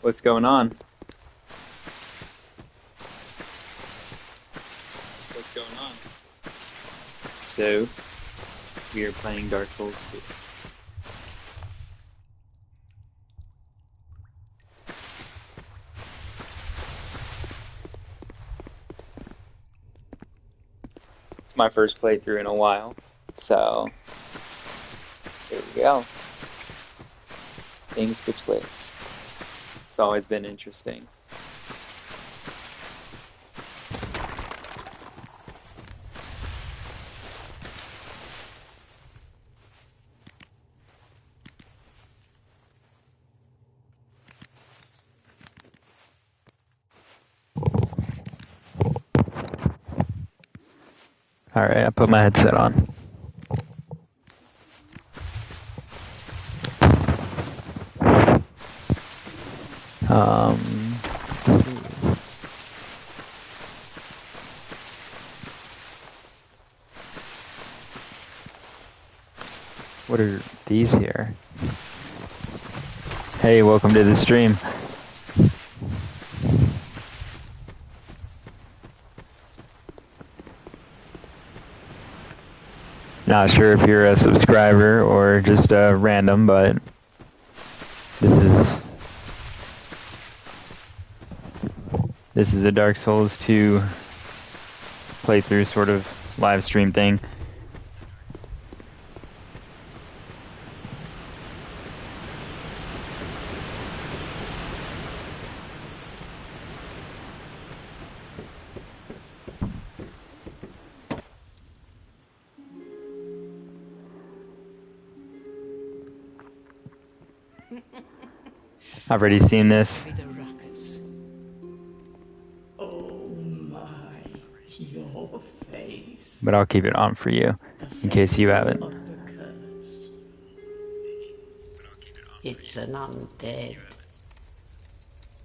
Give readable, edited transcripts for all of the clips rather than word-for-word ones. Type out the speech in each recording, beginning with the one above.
What's going on? What's going on? So, we are playing Dark Souls 2. It's my first playthrough in a while, so here we go. Things betwixt. It's always been interesting. Alright, I put my headset on. Let's see. What are these here? Hey, welcome to the stream. Not sure if you're a subscriber or just a random, but this is a Dark Souls 2 playthrough sort of live stream thing. I've already seen this. Oh my, your face. But I'll keep it on for you, in case you haven't. It's an undead.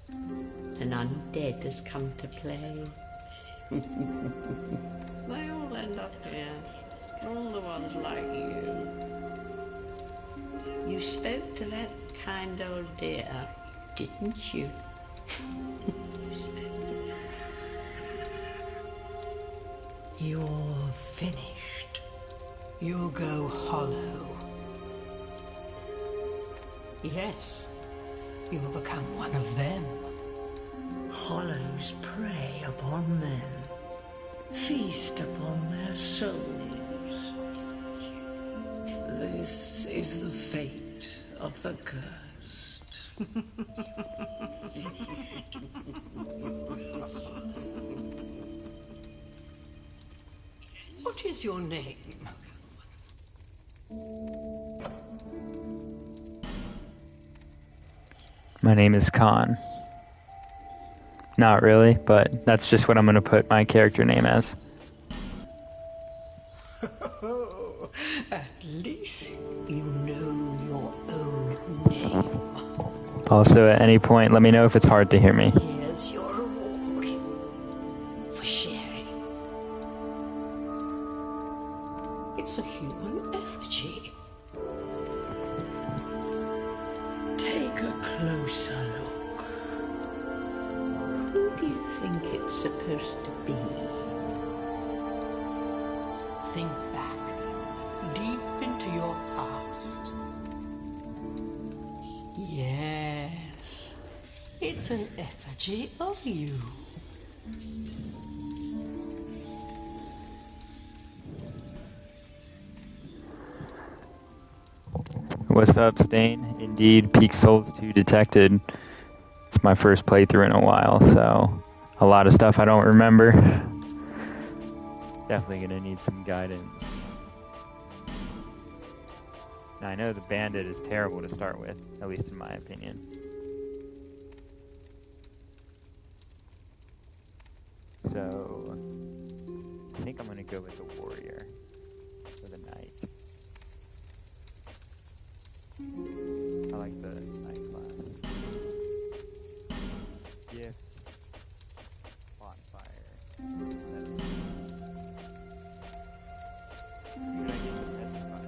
An undead has come to play. They all end up here. All the ones like you. You spoke to that kind old dear, didn't you? You're finished. You'll go hollow. Yes, you'll become one of them. Hollows prey upon men, feast upon their souls. This is the fate of the cursed. What is your name? My name is Khan. Not really, but that's just what I'm going to put my character name as. At least you know your own name. Also, at any point, let me know if it's hard to hear me. Here's your reward for sharing. It's a human effigy. Take a closer look. Who do you think it's supposed to be? Think back, deep into your past. Yes, it's an effigy of you. What's up, Stain? Indeed, Peak Souls 2 detected. It's my first playthrough in a while, so a lot of stuff I don't remember. Definitely gonna need some guidance. Now, I know the bandit is terrible to start with, at least in my opinion. So, I think I'm gonna go with the warrior for the knight. I like the knight class. Gift, bonfire. Should I get the petrified?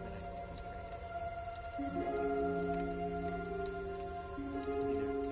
Then I can go straight. Either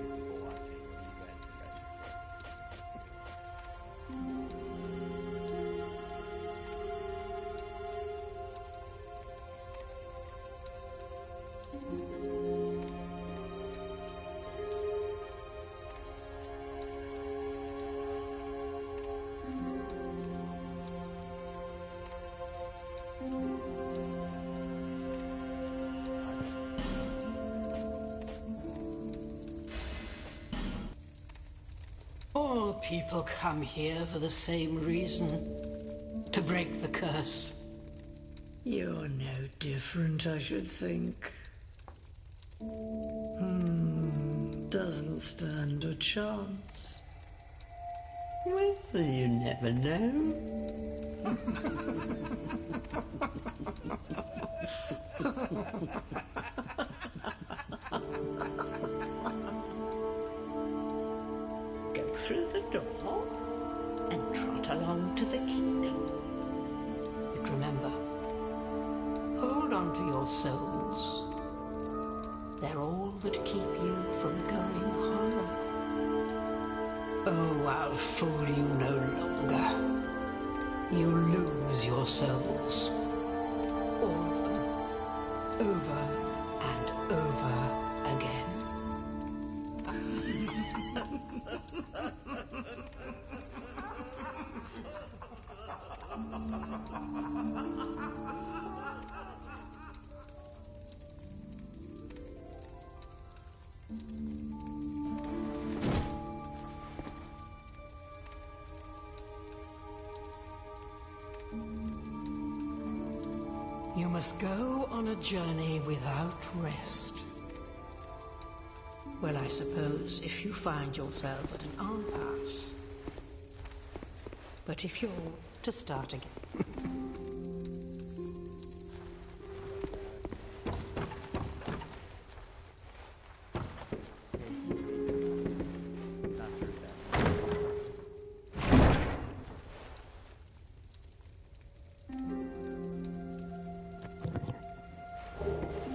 people come here for the same reason. To break the curse. You're no different, I should think. Doesn't stand a chance. Well, you never know. Go through the door and trot along to the kingdom. But remember, hold on to your souls. They're all that keep you from going hollow. Oh, I'll fool you no longer. You lose your souls. All of them. Over and over again. You must go on a journey without rest. Well, I suppose if you find yourself at an impasse. But if you're to start again.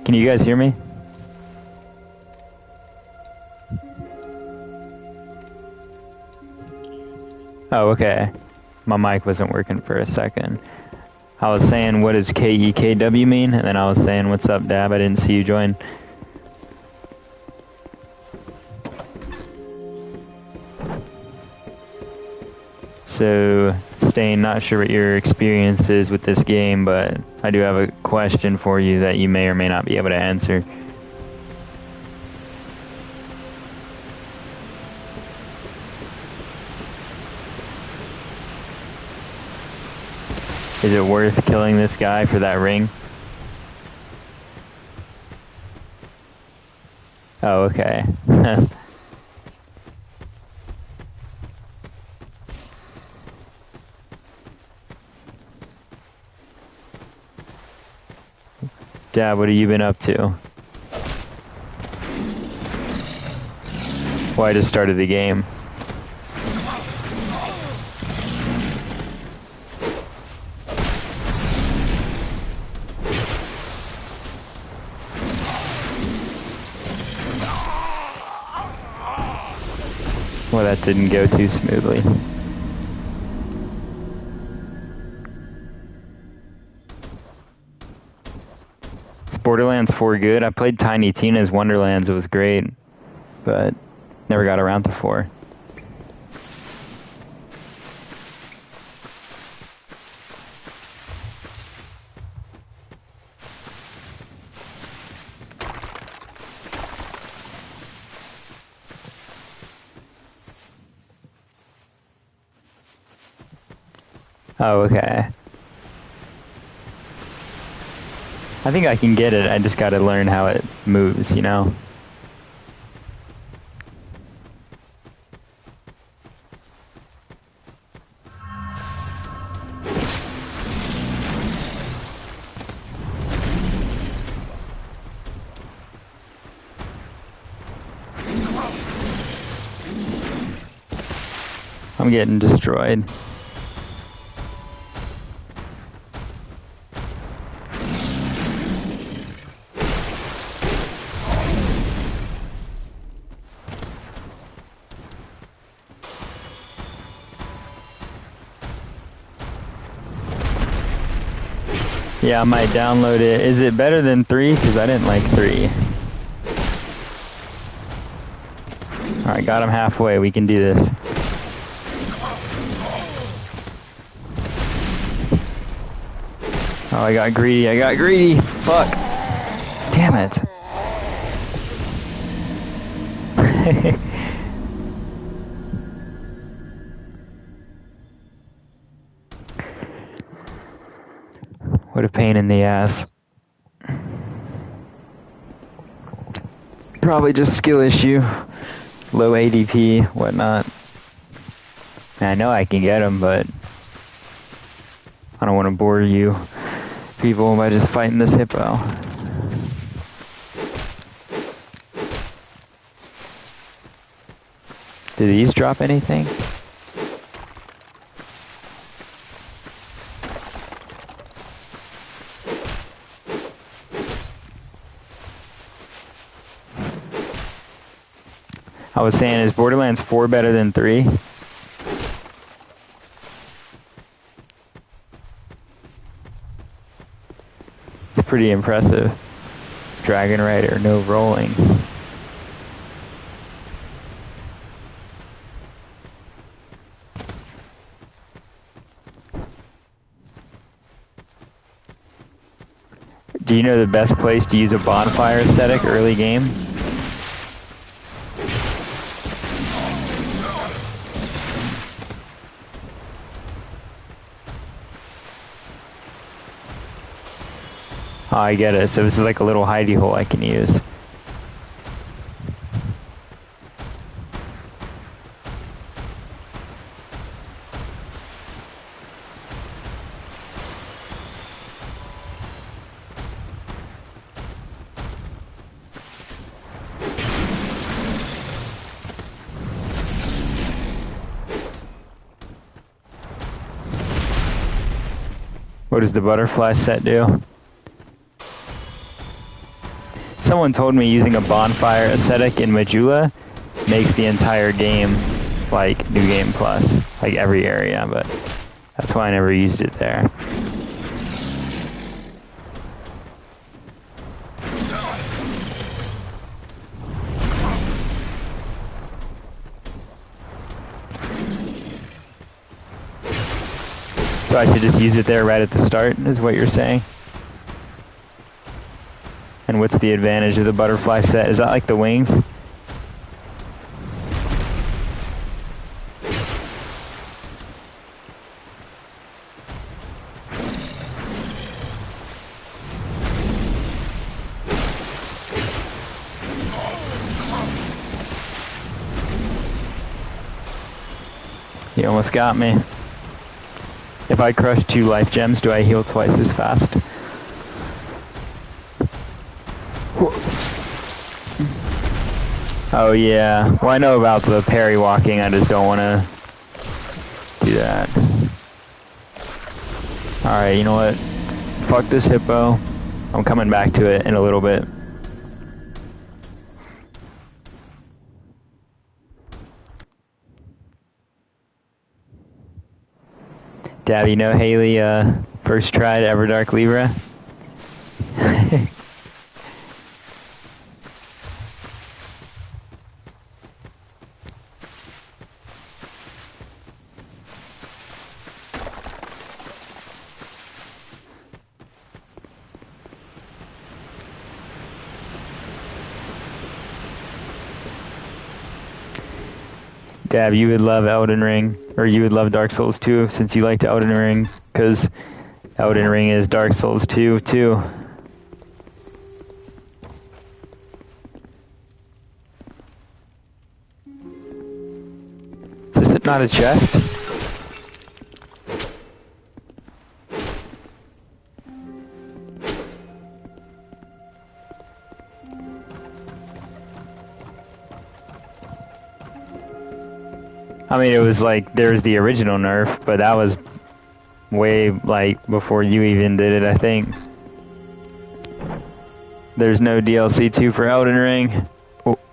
Can you guys hear me? Oh, okay. My mic wasn't working for a second. I was saying, what does KEKW mean? And then I was saying, what's up, Dab? I didn't see you join. So, Stain, not sure what your experience is with this game, but I do have a question for you that you may or may not be able to answer. Is it worth killing this guy for that ring? Oh, okay. Dad, what have you been up to? Well, I just started the game. Well, that didn't go too smoothly. Borderlands 4 good? I played Tiny Tina's Wonderlands, it was great, but never got around to 4. Oh, okay. I think I can get it, I just gotta learn how it moves, you know? I'm getting destroyed. Yeah, I might download it. Is it better than 3? Because I didn't like 3. Alright, got him halfway. We can do this. Oh, I got greedy. I got greedy. Fuck. Damn it. What a pain in the ass. Probably just skill issue. Low ADP, whatnot. And I know I can get him, but I don't want to bore you people by just fighting this hippo. Do these drop anything? I was saying, is Borderlands 4 better than 3? It's pretty impressive. Dragon Rider, no rolling. Do you know the best place to use a bonfire aesthetic early game? Oh, I get it. So this is like a little hidey hole I can use. What does the butterfly set do? Someone told me using a bonfire aesthetic in Majula makes the entire game like New Game Plus, like every area, but that's why I never used it there. So I should just use it there right at the start, is what you're saying? And what's the advantage of the butterfly set? Is that like the wings? You almost got me. If I crush 2 life gems, do I heal twice as fast? Oh yeah. Well, I know about the parry walking, I just don't want to do that. Alright, you know what? Fuck this hippo. I'm coming back to it in a little bit. Dab, you know Haley first tried Everdark Libra? Dab, you would love Elden Ring, or you would love Dark Souls 2 since you liked Elden Ring, because Elden Ring is Dark Souls 2 too. Is this not a chest? I mean, it was like, there's the original nerf, but that was way, like, before you even did it, I think. There's no DLC 2 for Elden Ring.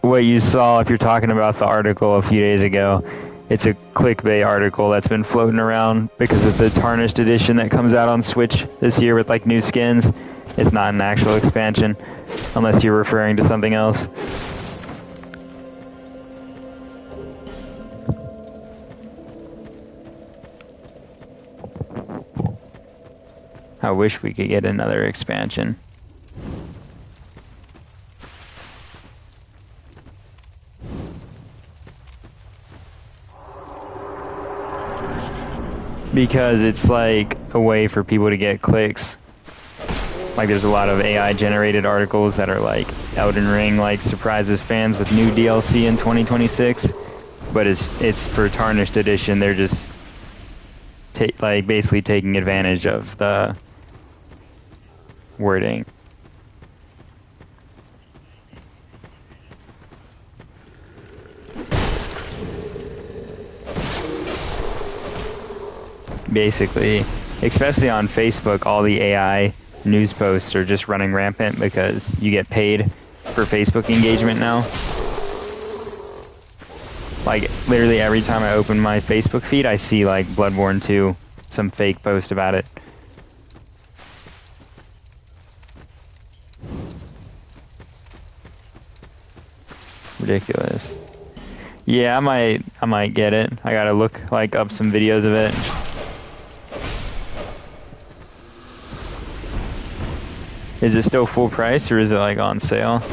What you saw, if you're talking about the article a few days ago, it's a clickbait article that's been floating around because of the Tarnished edition that comes out on Switch this year with, like, new skins. It's not an actual expansion, unless you're referring to something else. I wish we could get another expansion. Because it's like a way for people to get clicks. Like there's a lot of AI generated articles that are like Elden Ring like surprises fans with new DLC in 2026, but it's for Tarnished Edition. They're just like basically taking advantage of the wording. Basically, especially on Facebook, all the AI news posts are just running rampant because you get paid for Facebook engagement now. Like, literally every time I open my Facebook feed, I see, like, Bloodborne 2, some fake post about it. Ridiculous. Yeah, I might get it. I gotta look, like, up some videos of it. Is it still full price, or is it, like, on sale?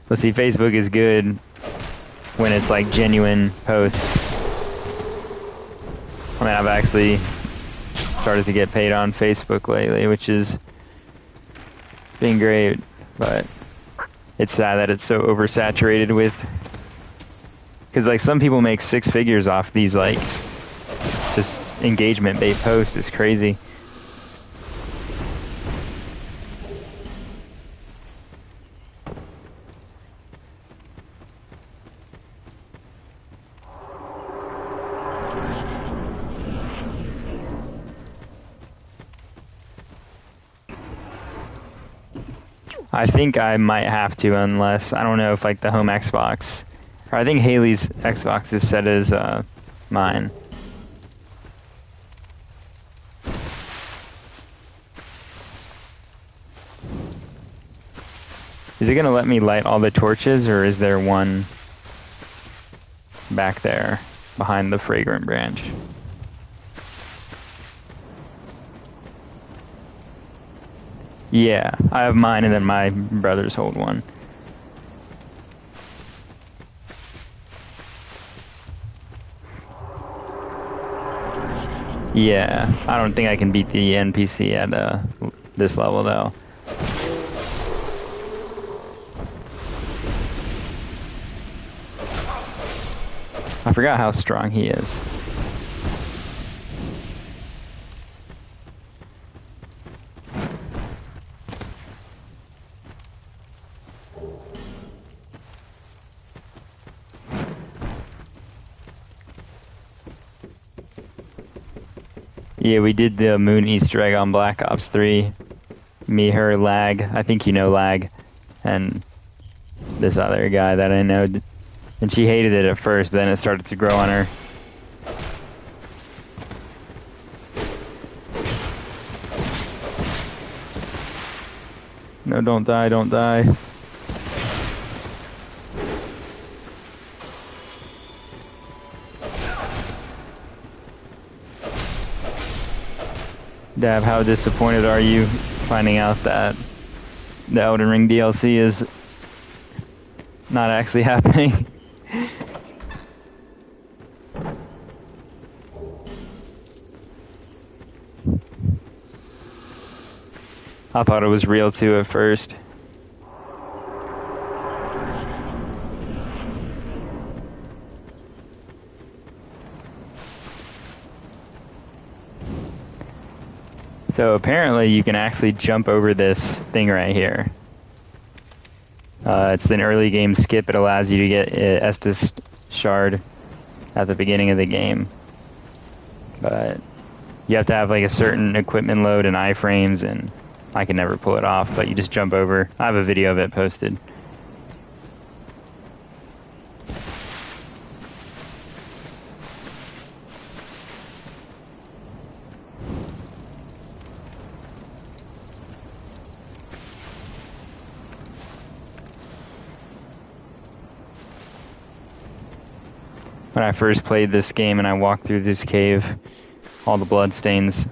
Let's see, Facebook is good when it's, like, genuine posts. I mean, I've actually started to get paid on Facebook lately, which is been great, but it's sad that it's so oversaturated with, because like some people make 6 figures off these like just engagement bait posts. It's crazy. I think I might have to, unless, I don't know if like the home Xbox, or I think Haley's Xbox is set as mine. Is it gonna let me light all the torches, or is there one back there behind the fragrant branch? Yeah, I have mine and then my brothers hold one. Yeah, I don't think I can beat the NPC at this level though. I forgot how strong he is. Yeah, we did the moon Easter egg on Black Ops 3. Me, her, Lag. I think you know Lag. And this other guy that I know. And she hated it at first, but then it started to grow on her. No, don't die, don't die. Dab, how disappointed are you finding out that the Elden Ring DLC is not actually happening? I thought it was real too at first. So apparently you can actually jump over this thing right here. It's an early game skip. It allows you to get Estus shard at the beginning of the game. But you have to have like a certain equipment load and iframes, and I can never pull it off, but you just jump over. I have a video of it posted. When I first played this game and I walked through this cave, all the bloodstains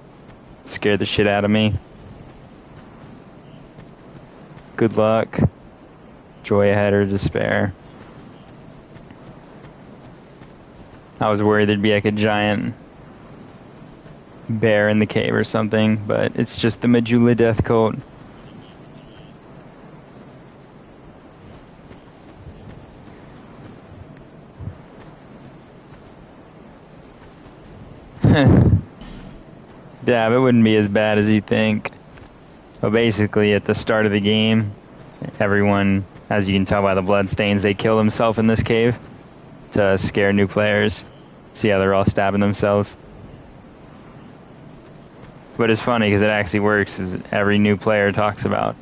scared the shit out of me. Good luck. Joy ahead or despair. I was worried there'd be like a giant bear in the cave or something, but it's just the Majula Death Cult. Dab, it wouldn't be as bad as you think. But basically, at the start of the game, everyone, as you can tell by the bloodstains, they kill themselves in this cave to scare new players. See how they're all stabbing themselves? But it's funny because it actually works. Is every new player talks about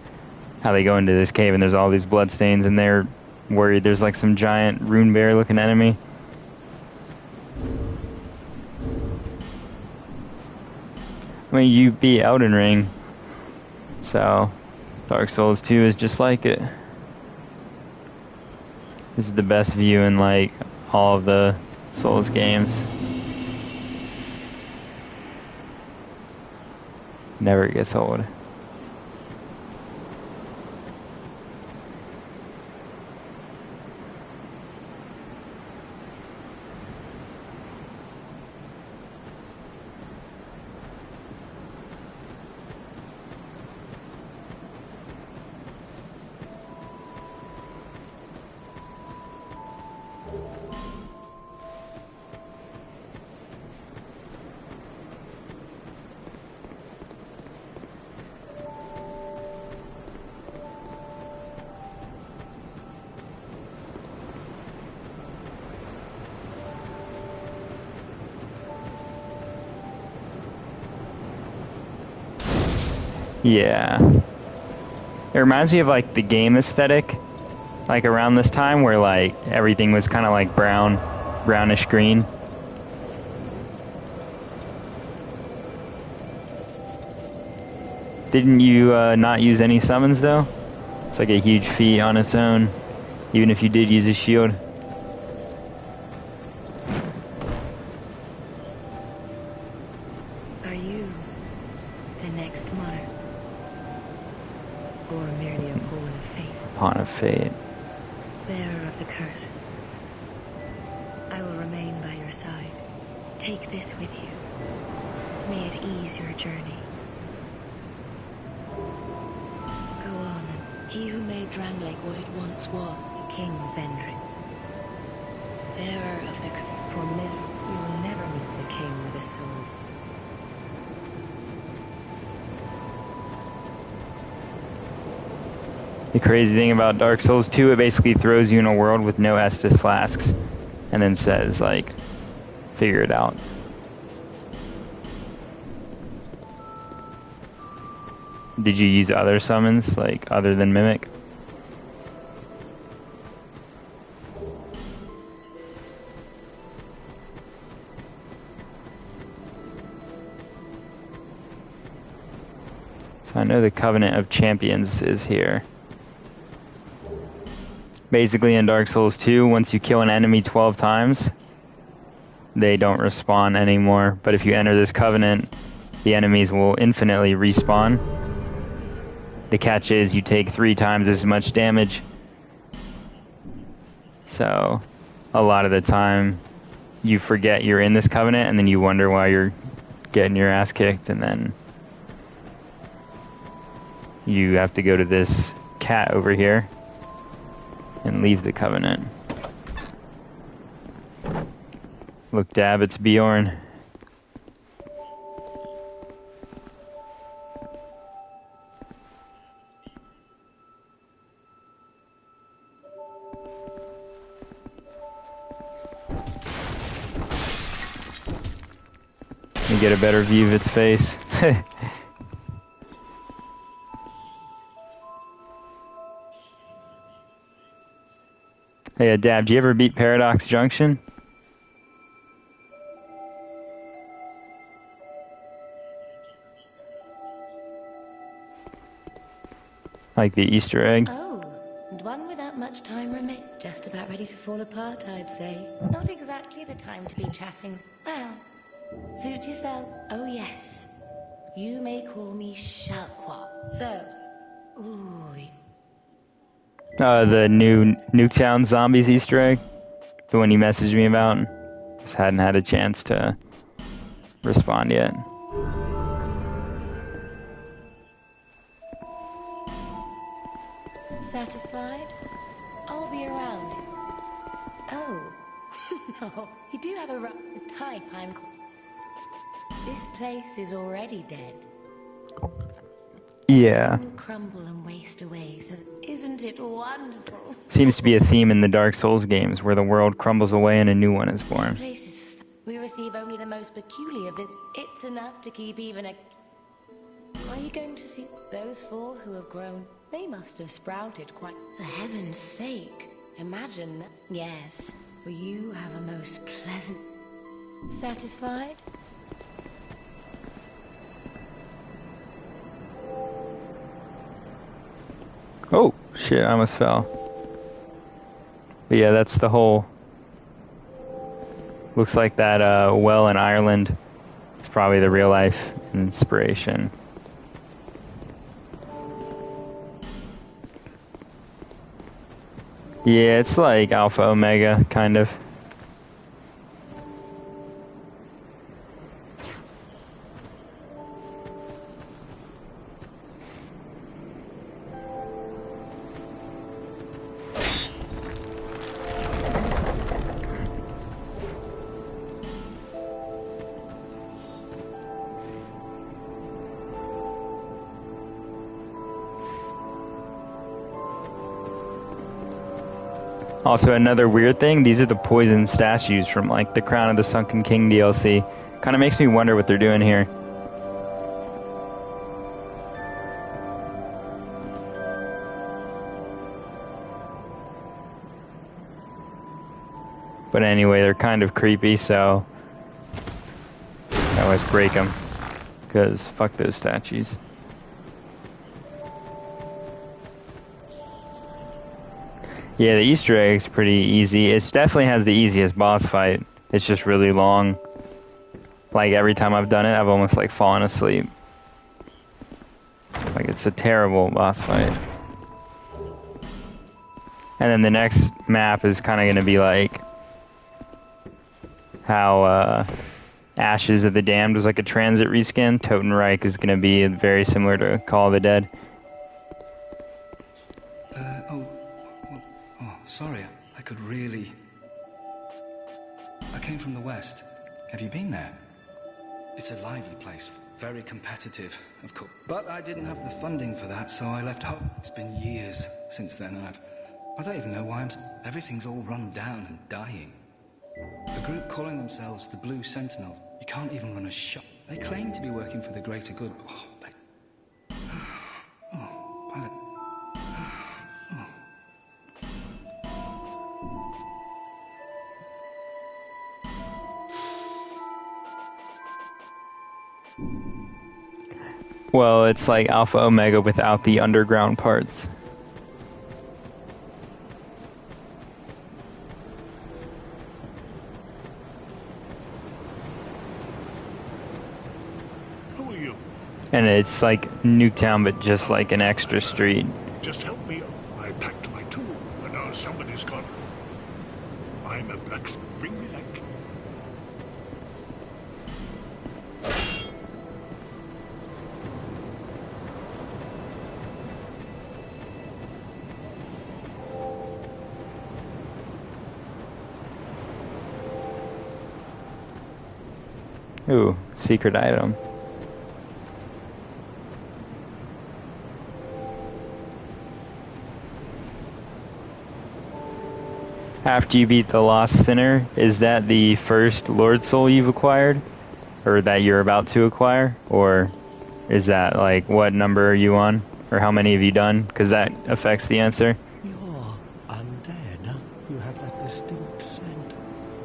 how they go into this cave and there's all these bloodstains and they're worried there's like some giant rune bear looking enemy. I mean, you beat Elden Ring, so Dark Souls 2 is just like it. This is the best view in like all of the Souls games. Never gets old. Yeah. It reminds me of like the game aesthetic, like around this time where like everything was kind of like brownish green. Didn't you not use any summons though? It's like a huge feat on its own, even if you did use a shield. Are you the next monarch? Or merely a pawn of fate? Pawn of fate. Bearer of the curse. I will remain by your side. Take this with you. May it ease your journey. Go on, he who made Drangleic what it once was, King Vendrick. Bearer of the curse. For misery, we will never meet the king with the souls. The crazy thing about Dark Souls 2, it basically throws you in a world with no Estus flasks, and then says, like, figure it out. Did you use other summons, like, other than Mimic? So I know the Covenant of Champions is here. Basically in Dark Souls 2, once you kill an enemy 12 times, they don't respawn anymore. But if you enter this Covenant, the enemies will infinitely respawn. The catch is you take 3 times as much damage. So a lot of the time you forget you're in this Covenant and then you wonder why you're getting your ass kicked, and then you have to go to this cat over here and leave the Covenant. Look, Dab, it's Bjorn. You get a better view of its face. Hey, Dab, do you ever beat Paradox Junction? Like the Easter egg? Oh, and one without much time remain. Just about ready to fall apart, I'd say. Not exactly the time to be chatting. Well, suit yourself. Oh yes. You may call me Shalqua. So, ooh. The new Nuketown Zombies Easter egg? The one you messaged me about? Just hadn't had a chance to respond yet. Satisfied? I'll be around. Oh, no, you do have a type I'm... This place is already dead. Yeah. Crumble and waste away, so isn't it wonderful? Seems to be a theme in the Dark Souls games, where the world crumbles away and a new one is born. This place is... We receive only the most peculiar It's enough to keep even a... Are you going to see those four who have grown? They must have sprouted quite... For heaven's sake, imagine that... Yes, for you have a most pleasant... Satisfied? Oh, shit, I almost fell. But yeah, that's the whole... Looks like that well in Ireland. It's probably the real life inspiration. Yeah, it's like Alpha Omega, kind of. Also, another weird thing, these are the poison statues from, like, the Crown of the Sunken King DLC. Kind of makes me wonder what they're doing here. But anyway, they're kind of creepy, so I always break them, because fuck those statues. Yeah, the Easter egg's pretty easy. It definitely has the easiest boss fight. It's just really long. Like, every time I've done it, I've almost, like, fallen asleep. Like, it's a terrible boss fight. And then the next map is kind of going to be, like, how, Ashes of the Damned was, like, a transit reskin. Totenreich is going to be very similar to Call of the Dead. Sorry, I could really... I came from the West. Have you been there? It's a lively place, very competitive, of course. But I didn't have the funding for that, so I left home. It's been years since then, and I don't even know why everything's all run down and dying. A group calling themselves the Blue Sentinels. You can't even run a shop. They claim to be working for the greater good, but... Well, it's like Alpha Omega without the underground parts. Who are you? And it's like Nuketown, but just like an extra street. Just help me. I packed my tool, and now somebody's gone. I'm a blacksmith. Bring me that key. Ooh, secret item. After you beat the Lost Sinner, is that the first Lord Soul you've acquired? Or that you're about to acquire? Or is that, like, what number are you on? Or how many have you done? Because that affects the answer. You're undead. You have that distinct scent.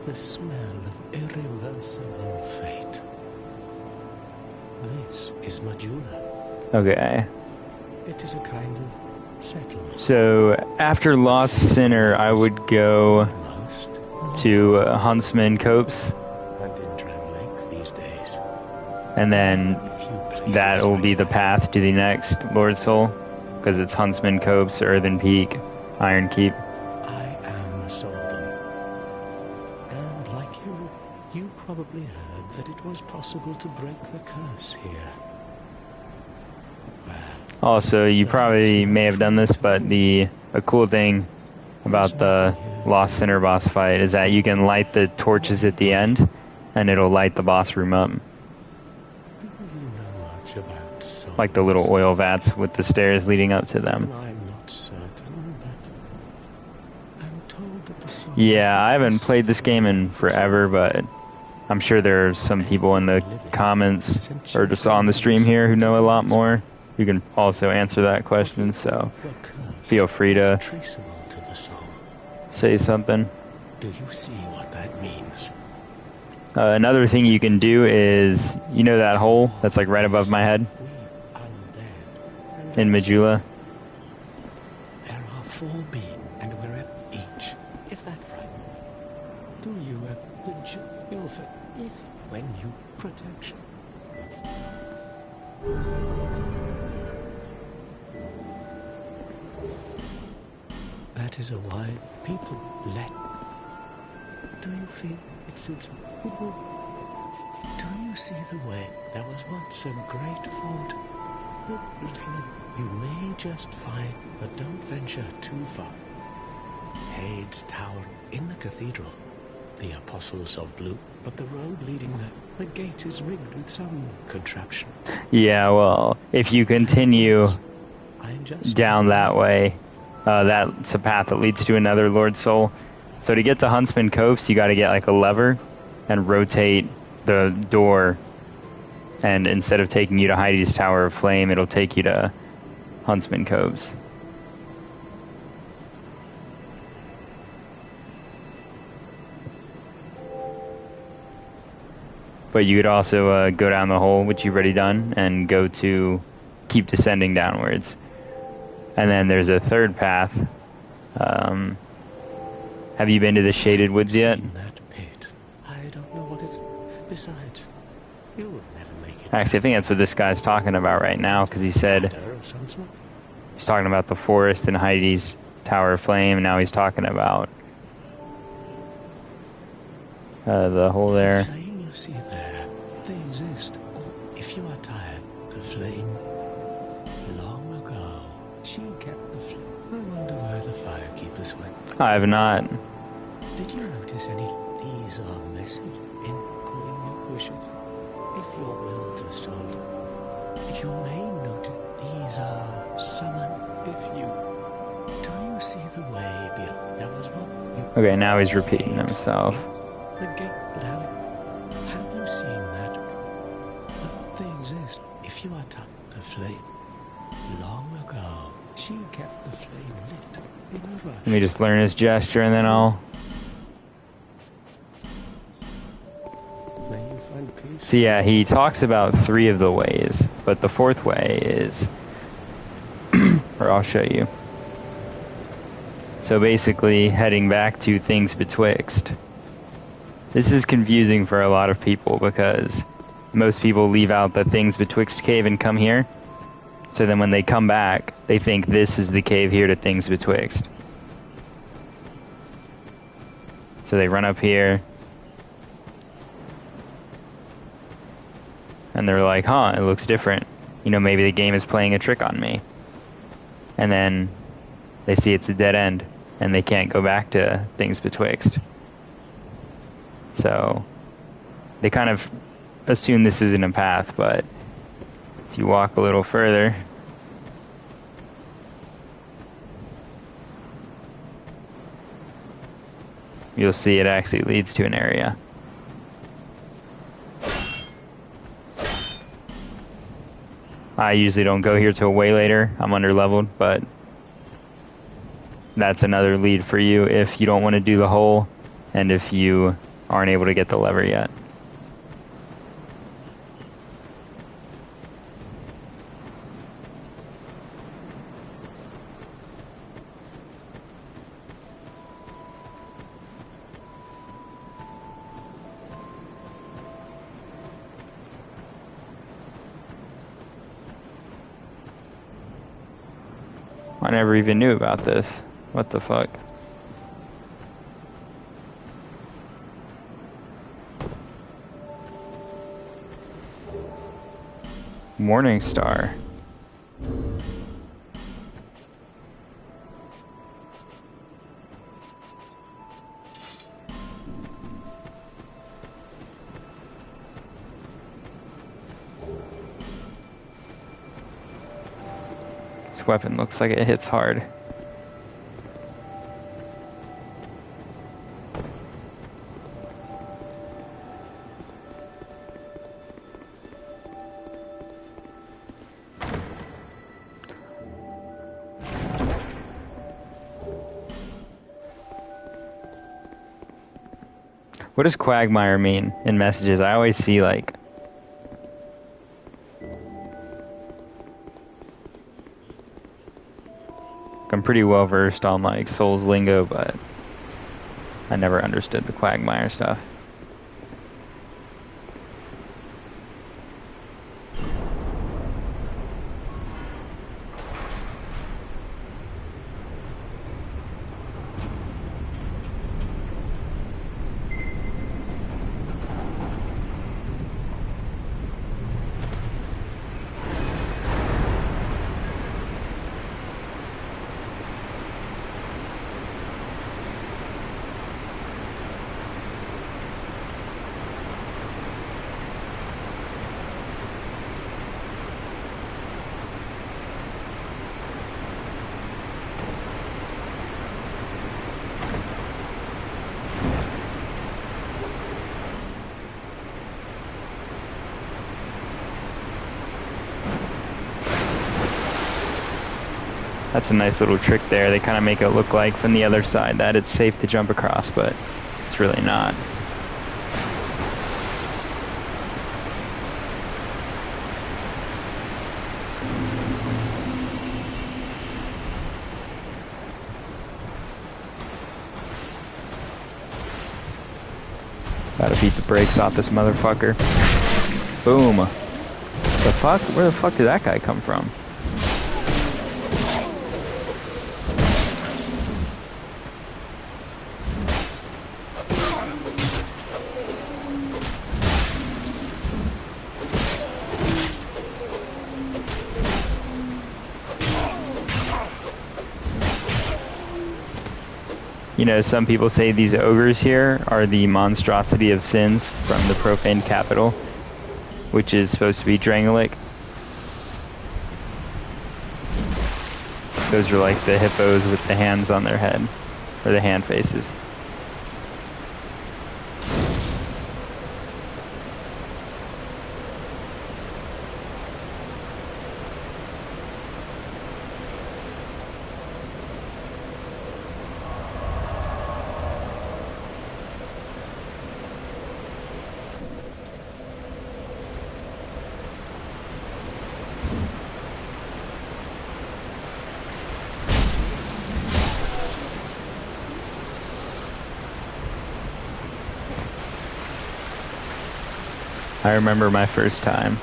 The smell of irreversible fate. This is Majula. Okay. It is a kind of settlement. So, after Lost Sinner, I would go to Huntsman Copse. And in Dren Lake these days. And then that will be the path to the next Lord Soul. Because it's Huntsman Copse, Earthen Peak, Iron Keep. I am Soldan. And like you, probably heard that it was possible to break the curse here. Well, Also, you probably may have done this, but a cool thing about the Lost Sinner boss fight is that you can light the torches at the end, and it'll light the boss room up. do you know much about souls? Like the little oil vats with the stairs leading up to them. I'm not certain, but I'm told that the souls Yeah, that I haven't listen played this to game in the forever, but I'm sure there are some people in the comments or just on the stream here who know a lot more. You can also answer that question, so the curse feel free to is traceable to the soul. say something. Do you see what that means? Another thing you can do is, you know that hole that's like right above my head We undead. And in that's- Majula? There are 4 beings, and we're at each. If that frightened, do you have the you'll if when you protection? That is a why people let. Do you feel it will? Do you see the way there was once a great fort? Look, little, you may just find, but don't venture too far. Hades Tower in the cathedral. The Apostles of Blue, but the road leading there, the gate is rigged with some contraption. Yeah, well, if you continue I just down that way, that's a path that leads to another Lord Soul. So to get to Huntsman Copse, you got to get like a lever and rotate the door, and instead of taking you to Heidi's Tower of Flame, it'll take you to Huntsman Copse. But you could also go down the hole, which you've already done, and go to keep descending downwards. And then there's a third path. Have you been to the Shaded Woods yet? seen that pit. I don't know what it's. Besides, you would never make it. Actually, I think that's what this guy's talking about right now, because he said Ladder of some sort. he's talking about the forest and Heidi's Tower of Flame, and now he's talking about the hole there. The flame you see there, they exist. If you are tired, the flame. Long ago, she kept the flame. I wonder where the firekeepers went. I have not. Did you notice any? These are message in poignant wishes. If your will to soul, you may notice these are summoned. If you do, you see the way beyond? There was one. You Okay, now he's repeating himself. the gate, but have you seen that? But they exist. If you are the flame. Long ago, she kept the flame lit in a rush. Let me just learn his gesture, and then I'll... May you find peace. So yeah, he talks about 3 of the ways, but the 4th way is... or I'll show you. So basically, heading back to Things Betwixt. This is confusing for a lot of people, because most people leave out the Things Betwixt cave and come here. So then when they come back, they think this is the cave here to Things Betwixt. So they run up here, and they're like, huh, it looks different. You know, maybe the game is playing a trick on me. And then they see it's a dead end, and they can't go back to Things Betwixt. So they kind of assume this isn't a path, but if you walk a little further, you'll see it actually leads to an area. I usually don't go here till way later. I'm underleveled, but that's another lead for you if you don't want to do the hole and if you aren't able to get the lever yet. I never even knew about this. What the fuck? Morning Star. This weapon looks like it hits hard. What does Quagmire mean in messages? I always see like... I'm pretty well versed on like Souls lingo, but I never understood the Quagmire stuff. That's a nice little trick there. They kind of make it look like from the other side that it's safe to jump across, but it's really not. Gotta beat the brakes off this motherfucker. Boom. The fuck? Where the fuck did that guy come from? You know, some people say these ogres here are the monstrosity of sins from the profaned capital, which is supposed to be Drangleic. Those are like the hippos with the hands on their head, or the hand faces. I remember my first time.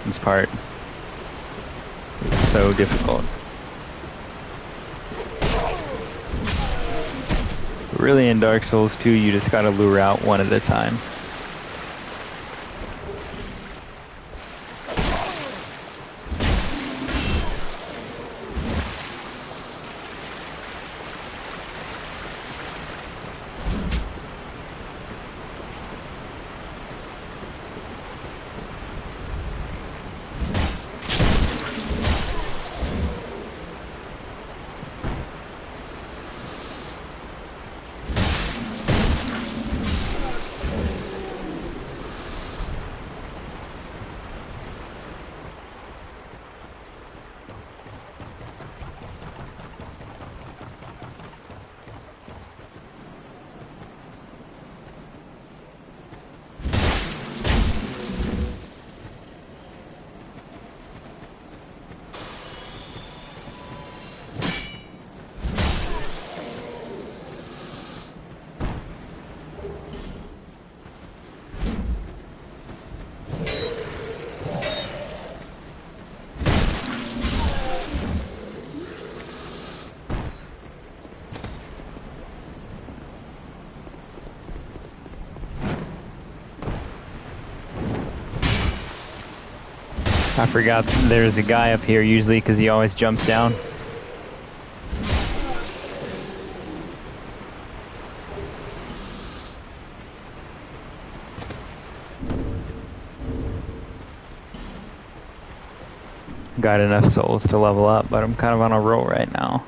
This part was so difficult. Really, in Dark Souls 2, you just gotta lure out one at a time. I forgot there's a guy up here usually because he always jumps down. Got enough souls to level up, but I'm kind of on a roll right now.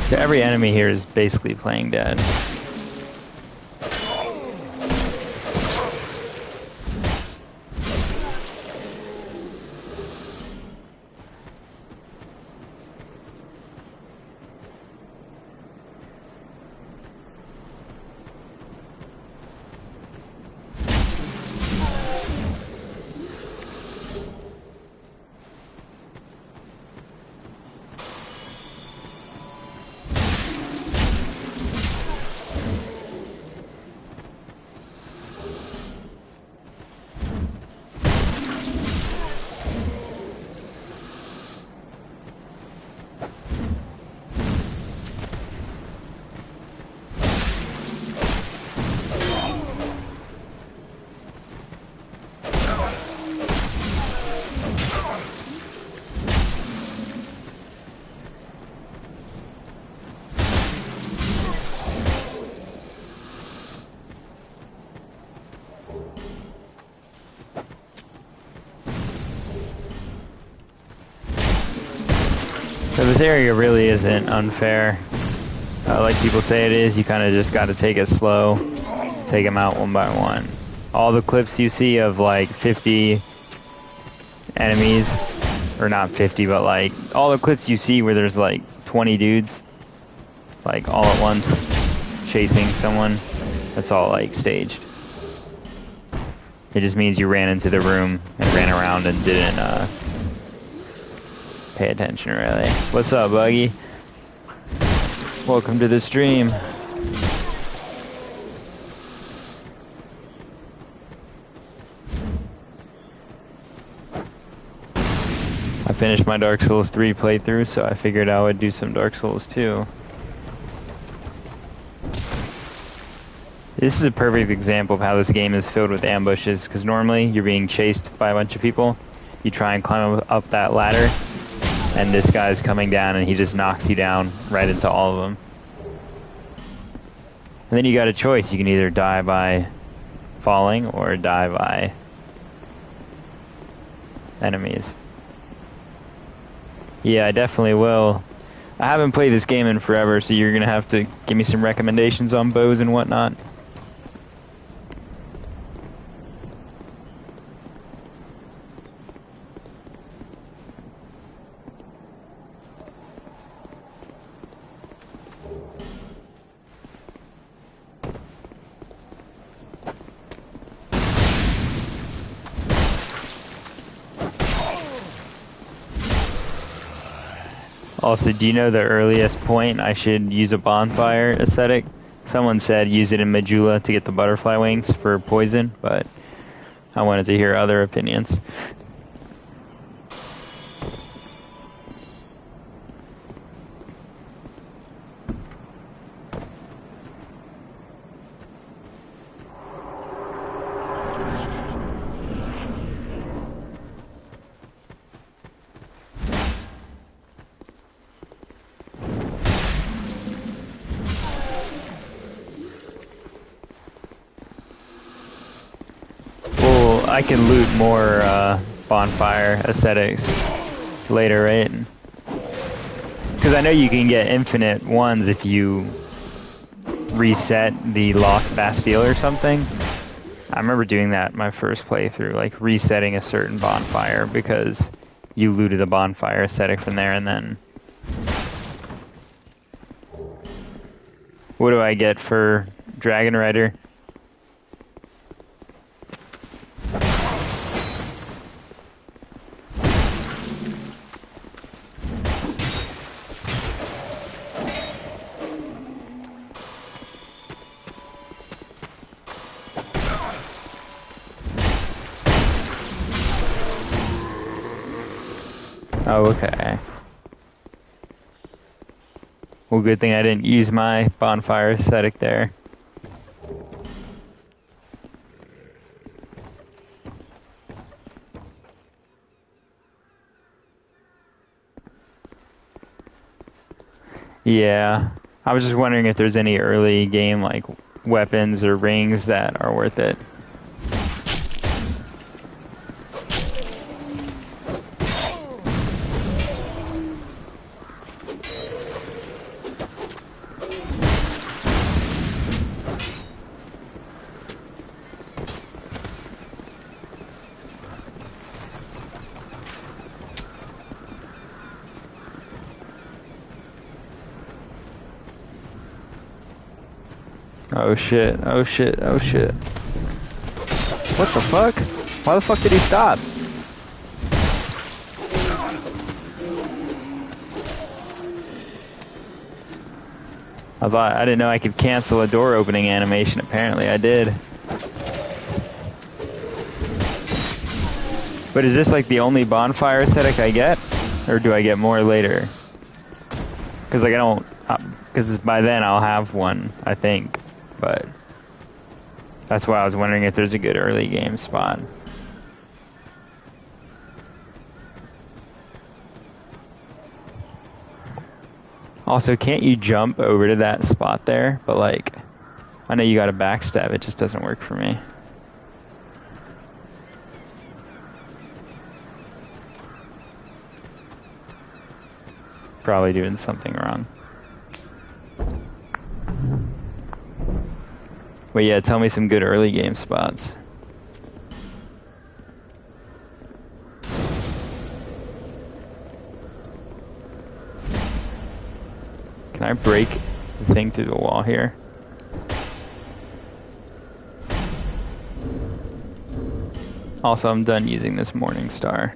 So every enemy here is basically playing dead. So this area really isn't unfair. Like people say it is, you kind of just got to take it slow, take them out one by one. All the clips you see of like 50 enemies, or not 50, but like all the clips you see where there's like 20 dudes, like all at once, chasing someone, that's all like staged. It just means you ran into the room and ran around and didn't pay attention really. What's up, Buggy? Welcome to the stream. I finished my Dark Souls 3 playthrough, so I figured I would do some Dark Souls 2. This is a perfect example of how this game is filled with ambushes, because normally you're being chased by a bunch of people. You try and climb up that ladder, and this guy's coming down and he just knocks you down right into all of them. And then you got a choice. You can either die by falling or die by enemies. Yeah, I definitely will. I haven't played this game in forever, so you're gonna have to give me some recommendations on bows and whatnot. Also, do you know the earliest point I should use a bonfire aesthetic? Someone said use it in Majula to get the butterfly wings for poison, but I wanted to hear other opinions. I can loot more bonfire aesthetics later, right? Because I know you can get infinite ones if you reset the Lost Bastille or something. I remember doing that my first playthrough, like resetting a certain bonfire because you looted the bonfire aesthetic from there, and then... What do I get for Dragon Rider? Oh, okay. Well, good thing I didn't use my bonfire aesthetic there. Yeah, I was just wondering if there's any early game like weapons or rings that are worth it. Oh shit, oh shit, oh shit. What the fuck? Why the fuck did he stop? I didn't know I could cancel a door opening animation. Apparently I did. But is this like the only bonfire aesthetic I get? Or do I get more later? Because like I don't... Because by then I'll have one, I think. But that's why I was wondering if there's a good early game spot. Also, can't you jump over to that spot there? But like, I know you got a backstab, it just doesn't work for me. Probably doing something wrong. But yeah, tell me some good early game spots. Can I break the thing through the wall here? Also, I'm done using this Morning Star.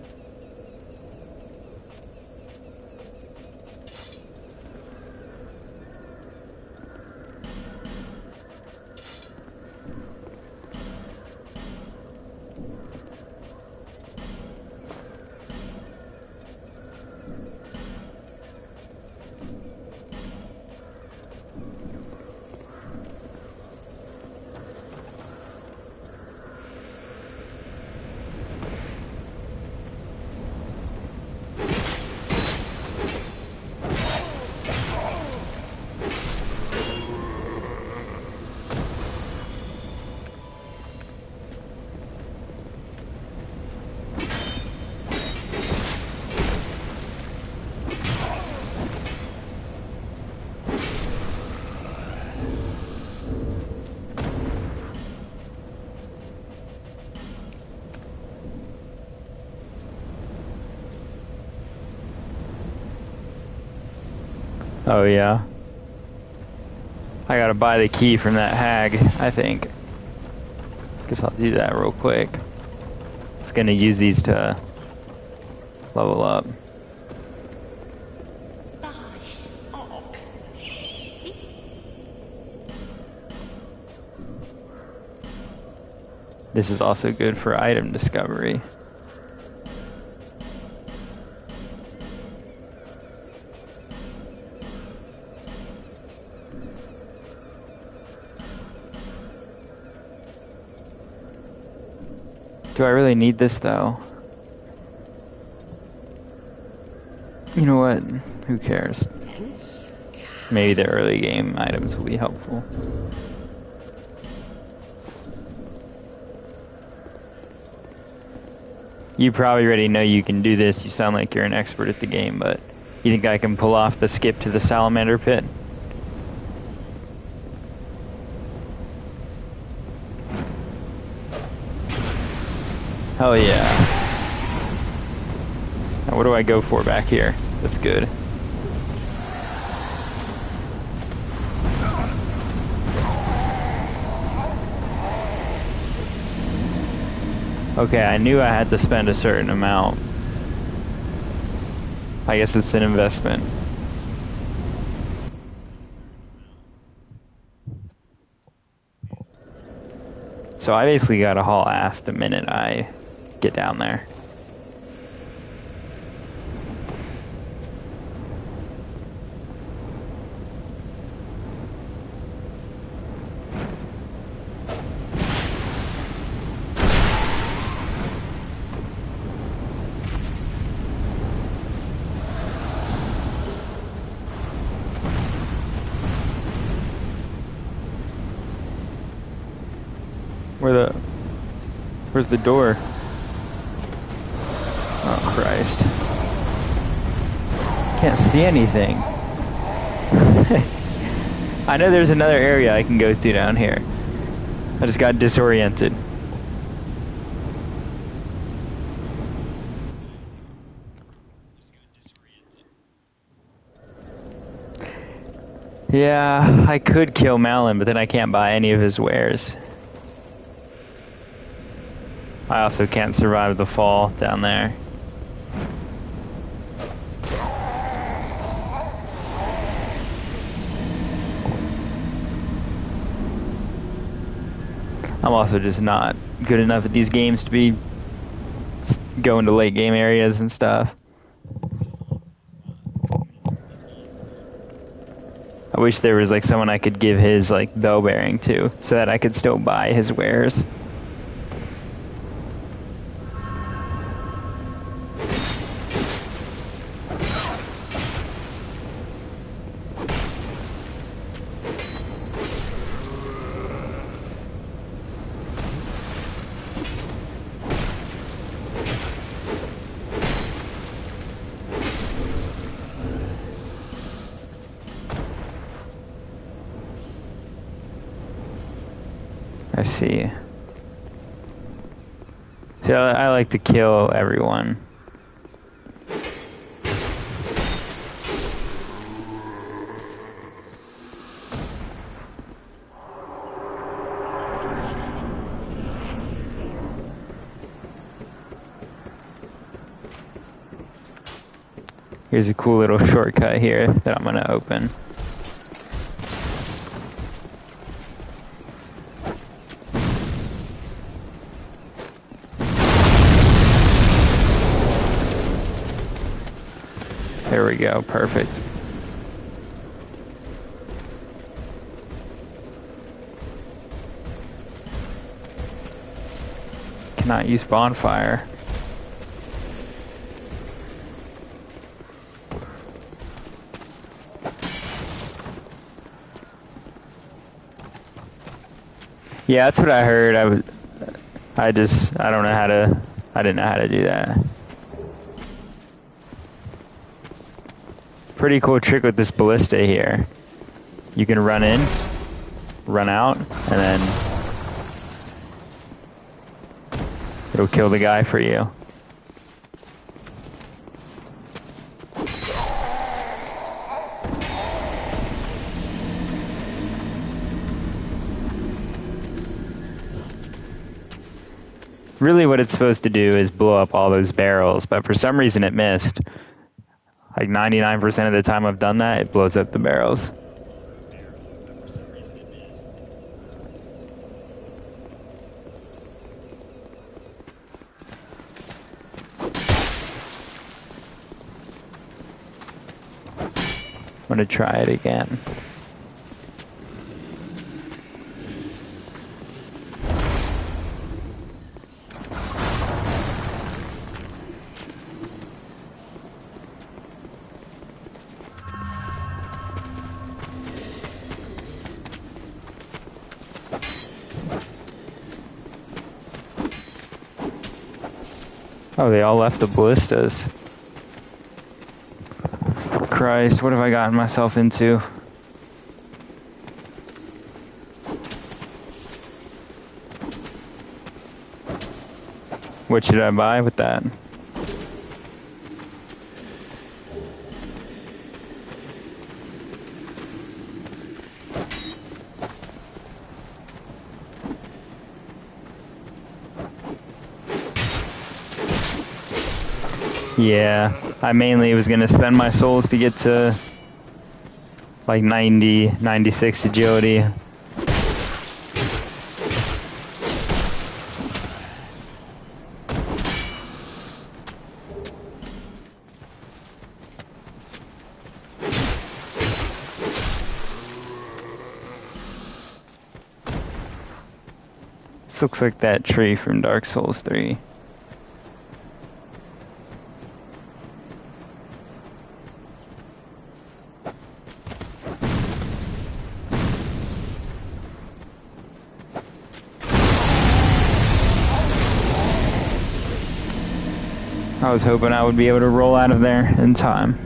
Oh yeah. I gotta buy the key from that hag, I think. Guess I'll do that real quick. Just gonna use these to level up. This is also good for item discovery. Do I really need this though? You know what? Who cares? Maybe the early game items will be helpful. You probably already know you can do this. You sound like you're an expert at the game, but you think I can pull off the skip to the salamander pit? Hell yeah. Now what do I go for back here? That's good. Okay, I knew I had to spend a certain amount. I guess it's an investment. So I basically gotta haul ass the minute I get down there. Where's the door? Oh, Christ. Can't see anything. I know there's another area I can go through down here. I just got disoriented. Yeah, I could kill Malin, but then I can't buy any of his wares. I also can't survive the fall down there. I'm also just not good enough at these games to be going to late game areas and stuff. I wish there was like someone I could give his like bell bearing to, so that I could still buy his wares. I see. So I like to kill everyone. Here's a cool little shortcut here that I'm gonna open. There we go, perfect. Cannot use bonfire. Yeah, that's what I heard. I don't know how to, I didn't know how to do that. Pretty cool trick with this ballista here. You can run in, run out, and then it'll kill the guy for you. Really what it's supposed to do is blow up all those barrels, but for some reason it missed. Like 99% of the time I've done that, it blows up the barrels. I'm gonna try it again. Oh, they all left the ballistas. Christ, what have I gotten myself into? What should I buy with that? Yeah, I mainly was going to spend my souls to get to like 90, 96 agility. This looks like that tree from Dark Souls 3. I was hoping I would be able to roll out of there in time.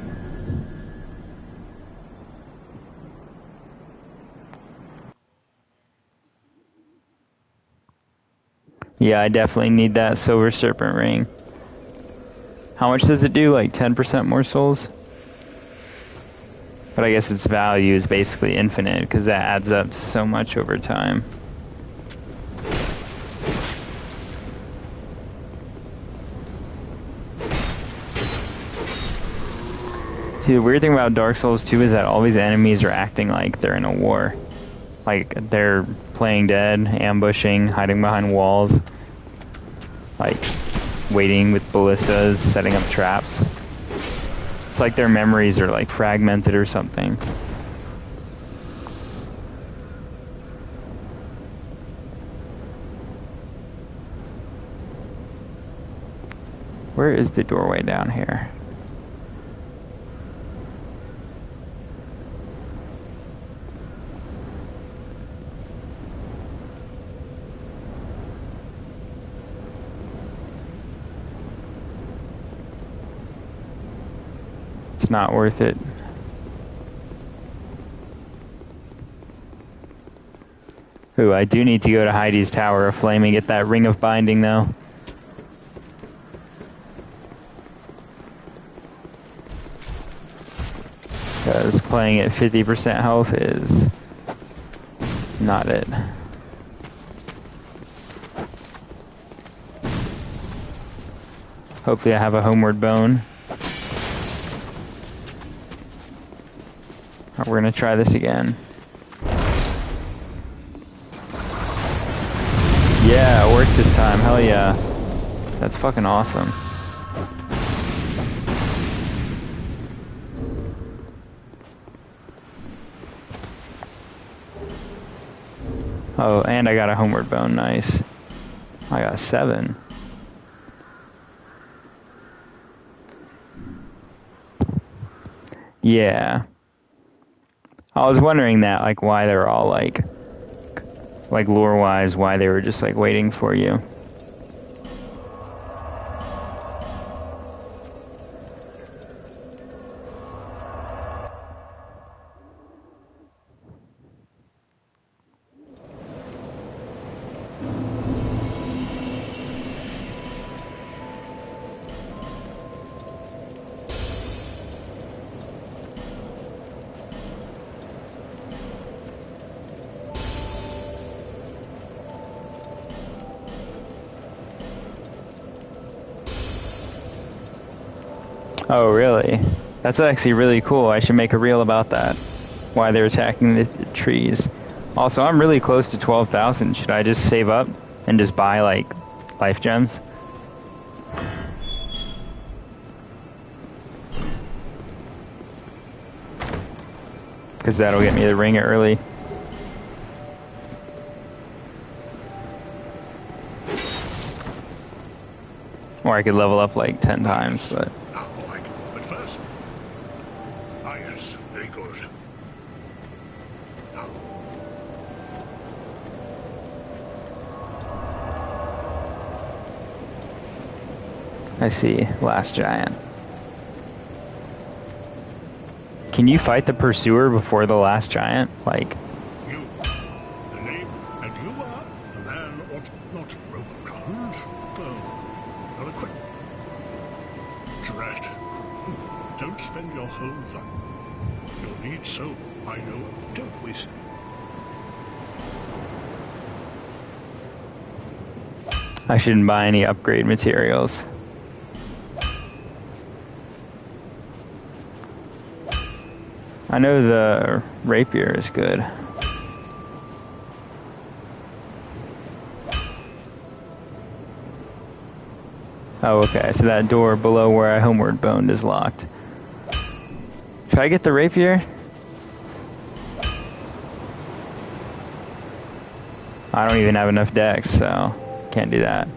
Yeah, I definitely need that Silver Serpent ring. How much does it do? Like 10% more souls? But I guess its value is basically infinite because that adds up to so much over time. See, the weird thing about Dark Souls 2 is that all these enemies are acting like they're in a war. Like, they're playing dead, ambushing, hiding behind walls. Like, waiting with ballistas, setting up traps. It's like their memories are, like, fragmented or something. Where is the doorway down here? It's not worth it. Ooh, I do need to go to Heidi's Tower of Flame and get that Ring of Binding, though. Because playing at 50% health is not it. Hopefully I have a Homeward Bone. We're gonna try this again. Yeah, it worked this time. Hell yeah. That's fucking awesome. Oh, and I got a Homeward Bone. Nice. I got 7. Yeah. I was wondering that, like, why they're all, like lore-wise, why they were just, like, waiting for you. Oh, really? That's actually really cool. I should make a reel about that. Why they're attacking the trees. Also, I'm really close to 12,000. Should I just save up and just buy, like, life gems? Because that'll get me the ring early. Or I could level up like 10 times, but... But first... Ah, yes, very good. Now. I see. Last giant. Can you fight the pursuer before the last giant? Like... You. The name, and you are a man ought not roam around. Oh, not a quick... Drat. Don't spend your whole life. You'll need so, I know. Don't waste it. I shouldn't buy any upgrade materials. I know the rapier is good. Oh, okay, so that door below where I homeward boned is locked. Should I get the rapier? I don't even have enough dex, so can't do that.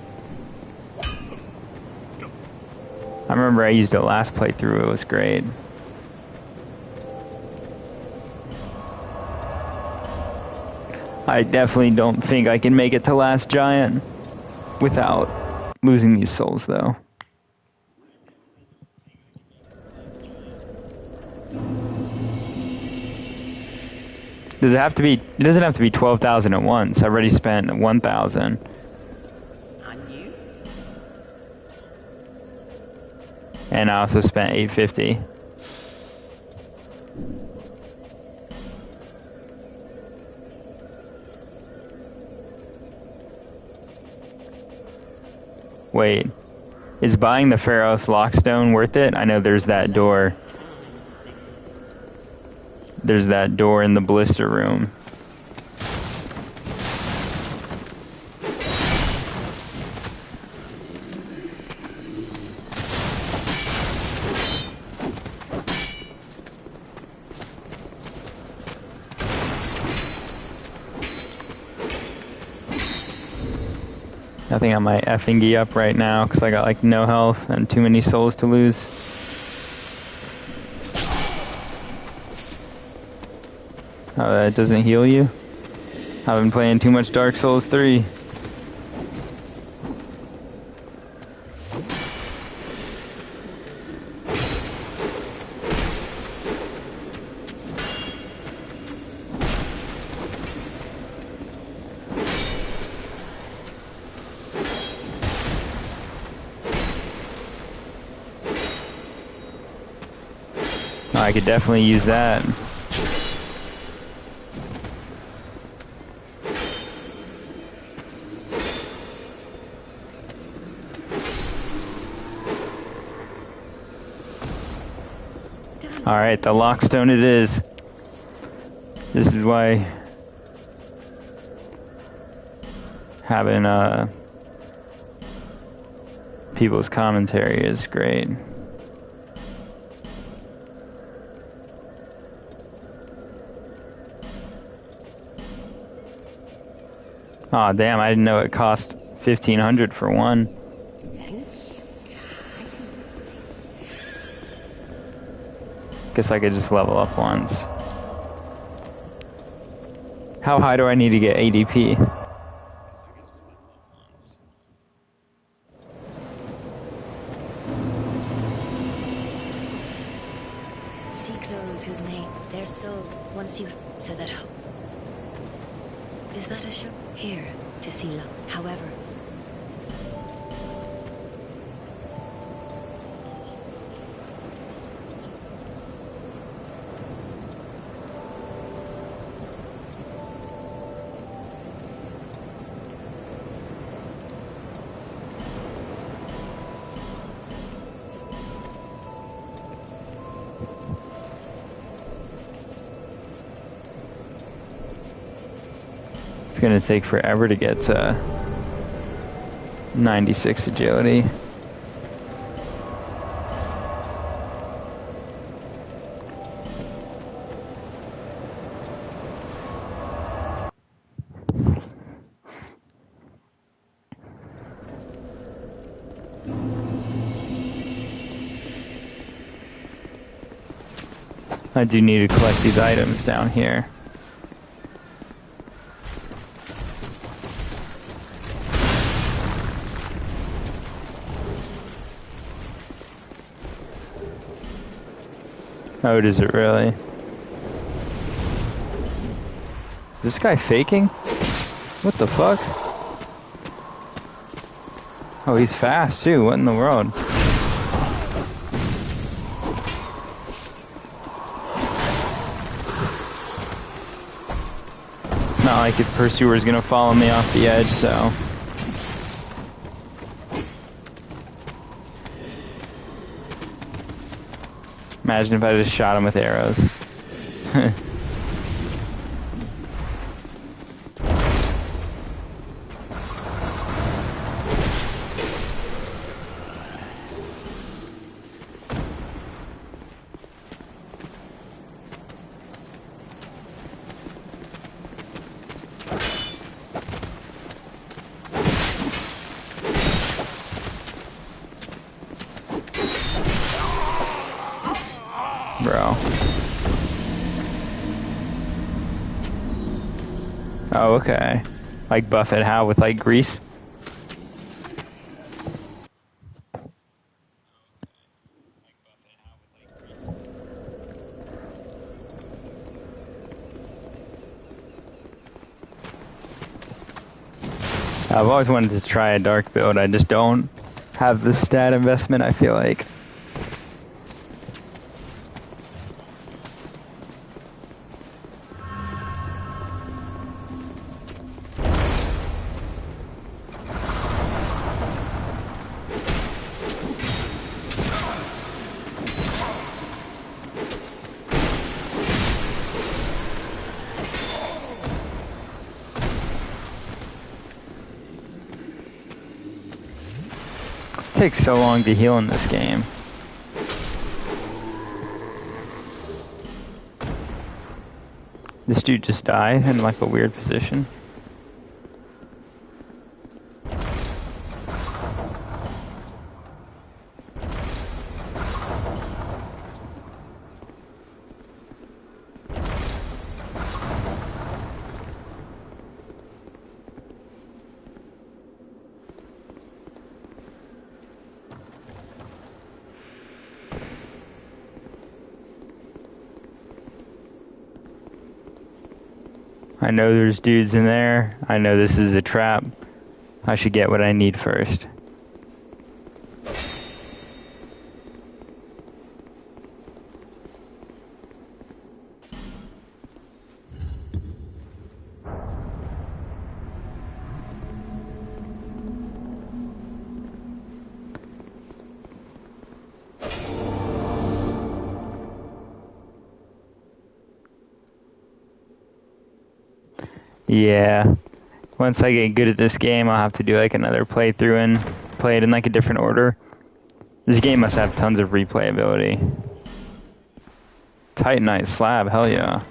I remember I used it last playthrough, it was great. I definitely don't think I can make it to last giant without losing these souls, though. Does it have to be? It doesn't have to be 12,000 at once. I already spent 1,000. And you? And I also spent 850. Wait, is buying the Pharos Lockstone worth it? I know there's that door. There's that door in the blister room. I think I might effing gee up right now because I got like no health and too many souls to lose. Oh, that doesn't heal you? I've been playing too much Dark Souls 3. I could definitely use that. Alright, the Lockstone it is. This is why having people's commentary is great. Aw, damn, I didn't know it cost 1,500 for one. Guess I could just level up once. How high do I need to get ADP? Seek those whose name, their soul, once you... so that hope... Is that a show? Here, to see love. However... It's gonna take forever to get to 96 agility. I do need to collect these items down here. Oh, does it really? Is this guy faking? What the fuck? Oh, he's fast too. What in the world? It's not like his pursuer's gonna follow me off the edge, so... Imagine if I just shot him with arrows. Bro. Oh, okay. Like Buffett how with like grease? I've always wanted to try a dark build. I just don't have the stat investment, I feel like. It takes so long to heal in this game. This dude just died in like a weird position. I know there's dudes in there. I know this is a trap. I should get what I need first. Yeah, once I get good at this game, I'll have to do like another playthrough and play it in like a different order. This game must have tons of replayability. Titanite slab, hell yeah.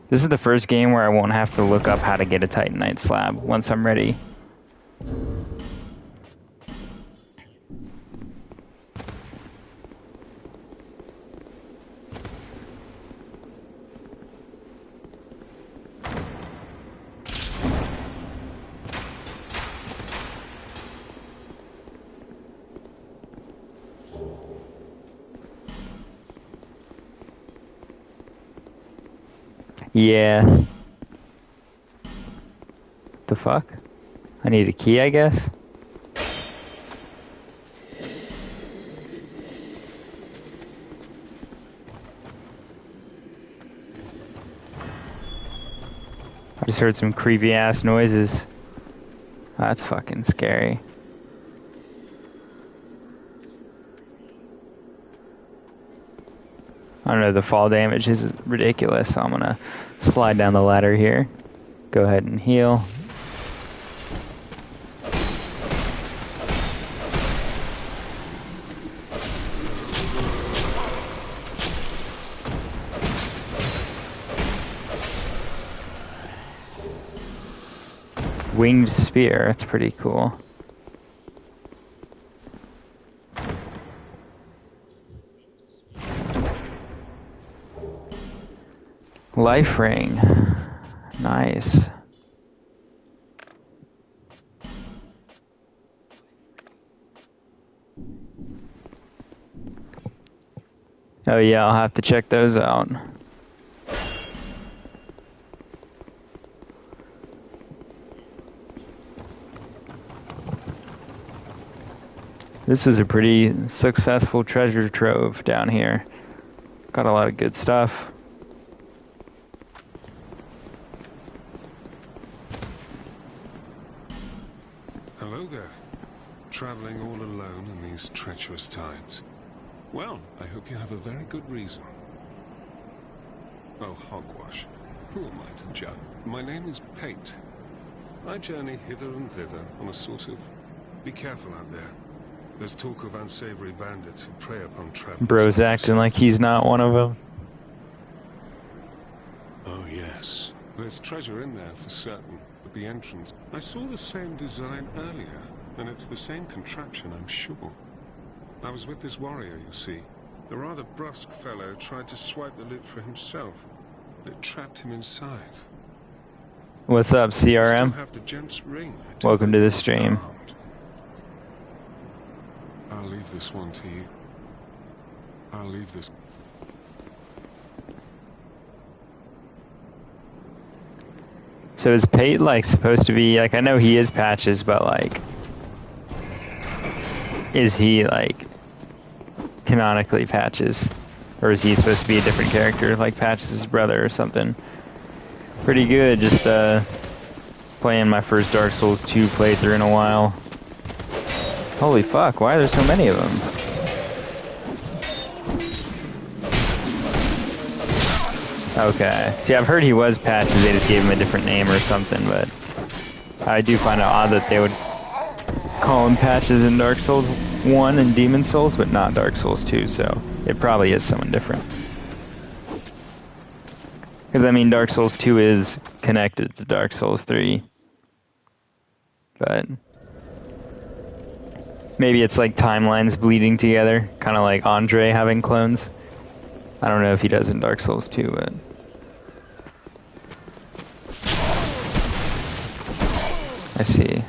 This is the first game where I won't have to look up how to get a Titanite slab once I'm ready. Yeah. The fuck? I need a key, I guess? I just heard some creepy ass noises. That's fucking scary. I don't know, the fall damage is ridiculous, so I'm gonna slide down the ladder here. Go ahead and heal. Winged spear, that's pretty cool. Life ring. Nice. Oh yeah, I'll have to check those out. This was a pretty successful treasure trove down here. Got a lot of good stuff. Hello there. Traveling all alone in these treacherous times. Well, I hope you have a very good reason. Oh, hogwash. Who am I to judge? My name is Pate. I journey hither and thither on a sort of... Be careful out there. There's talk of unsavory bandits who prey upon travelers. Bro's acting like he's not one of them. Oh, yes. There's treasure in there for certain, but the entrance... I saw the same design earlier, and it's the same contraption, I'm sure. I was with this warrior, you see. The rather brusque fellow tried to swipe the loot for himself, but it trapped him inside. What's up, I still CRM? have the gent's ring. I do Welcome to hope the it's stream. armed. I'll leave this one to you. I'll leave this... So is Pate, like, supposed to be, like, I know he is Patches, but, like, is he, like, canonically Patches? Or is he supposed to be a different character, like Patches' brother or something? Pretty good, just, playing my first Dark Souls 2 playthrough in a while. Holy fuck, why are there so many of them? Okay. See, I've heard he was Patches, they just gave him a different name or something, but I do find it odd that they would call him Patches in Dark Souls 1 and Demon Souls, but not Dark Souls 2, so it probably is someone different. Because, I mean, Dark Souls 2 is connected to Dark Souls 3. But maybe it's like timelines bleeding together, kind of like Andre having clones. I don't know if he does in Dark Souls 2, but... I see.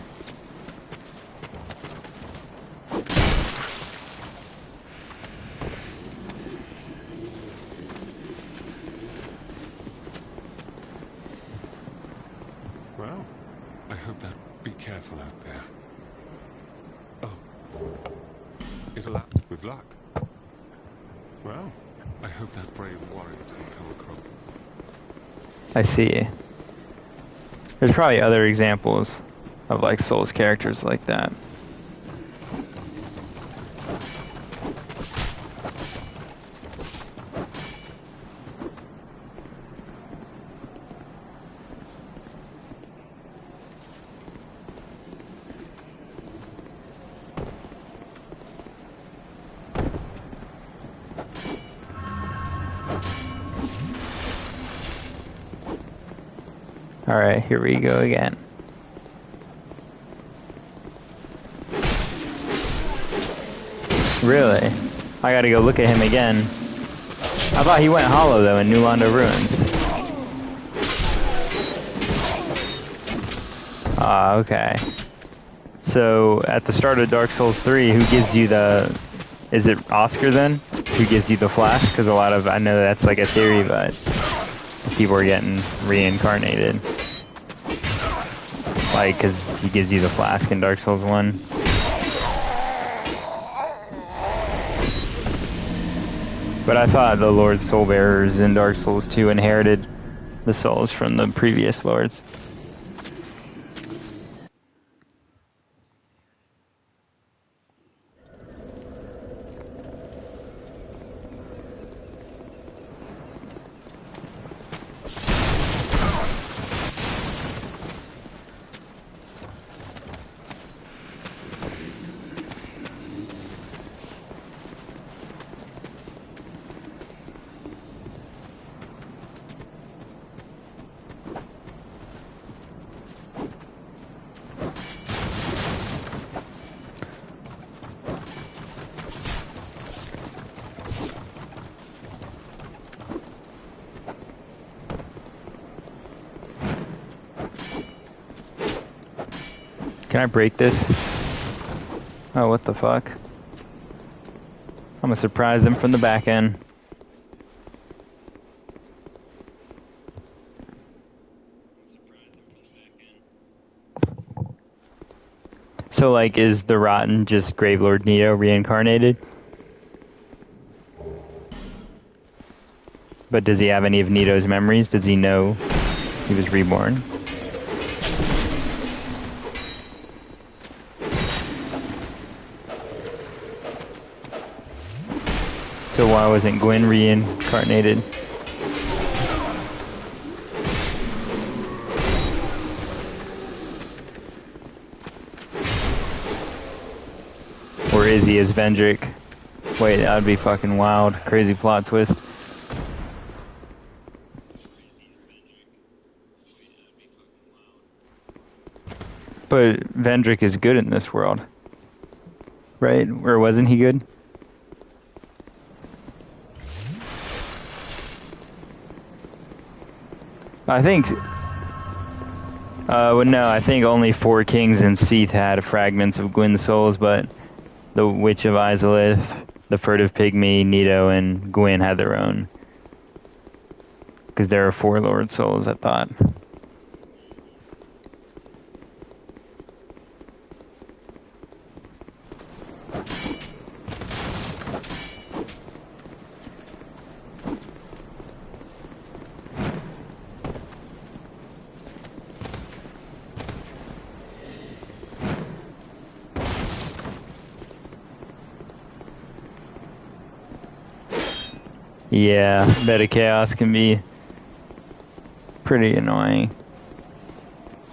Well, I hope that... Be careful out there. Oh. It'll act with luck. Well, I hope that brave warrior didn't come across. I see. There's probably other examples of, like, Souls characters like that. Alright, here we go again. Really? I gotta go look at him again. I thought he went hollow though in New Londo Ruins. Ah, okay. So, at the start of Dark Souls 3, who gives you the... Is it Oscar then? Who gives you the flash? Because a lot of... I know that's like a theory, but... people are getting reincarnated. Like, because he gives you the flask in Dark Souls 1. But I thought the Lord Soul Bearers in Dark Souls 2 inherited the souls from the previous lords. Can I break this? Oh, what the fuck? I'm gonna surprise them from the back end. So, like, is the Rotten just Gravelord Nito reincarnated? But does he have any of Nito's memories? Does he know he was reborn? So why wasn't Gwyn reincarnated? Or is he as Vendrick? Wait, that would be fucking wild. Crazy plot twist. But Vendrick is good in this world. Right? Or wasn't he good? I think... well, no, I think only 4 kings and Seath had fragments of Gwyn's souls, but the Witch of Izalith, the Furtive Pygmy, Nito, and Gwyn had their own. Because there are 4 Lord Souls, I thought. Yeah, Beta Chaos can be pretty annoying.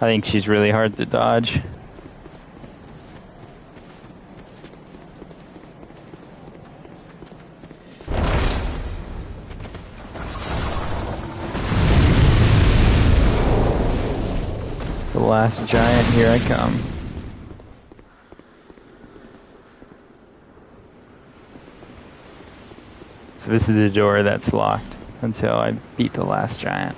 I think she's really hard to dodge. The last giant, here I come. So this is the door that's locked until I beat the last giant.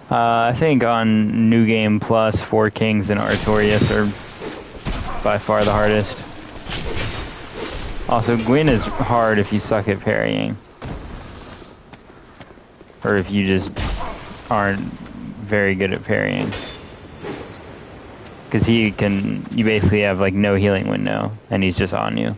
I think on New Game Plus, Four Kings and Artorias are by far the hardest. Also, Gwyn is hard if you suck at parrying. Or if you just aren't very good at parrying. Because you basically have like no healing window, and he's just on you.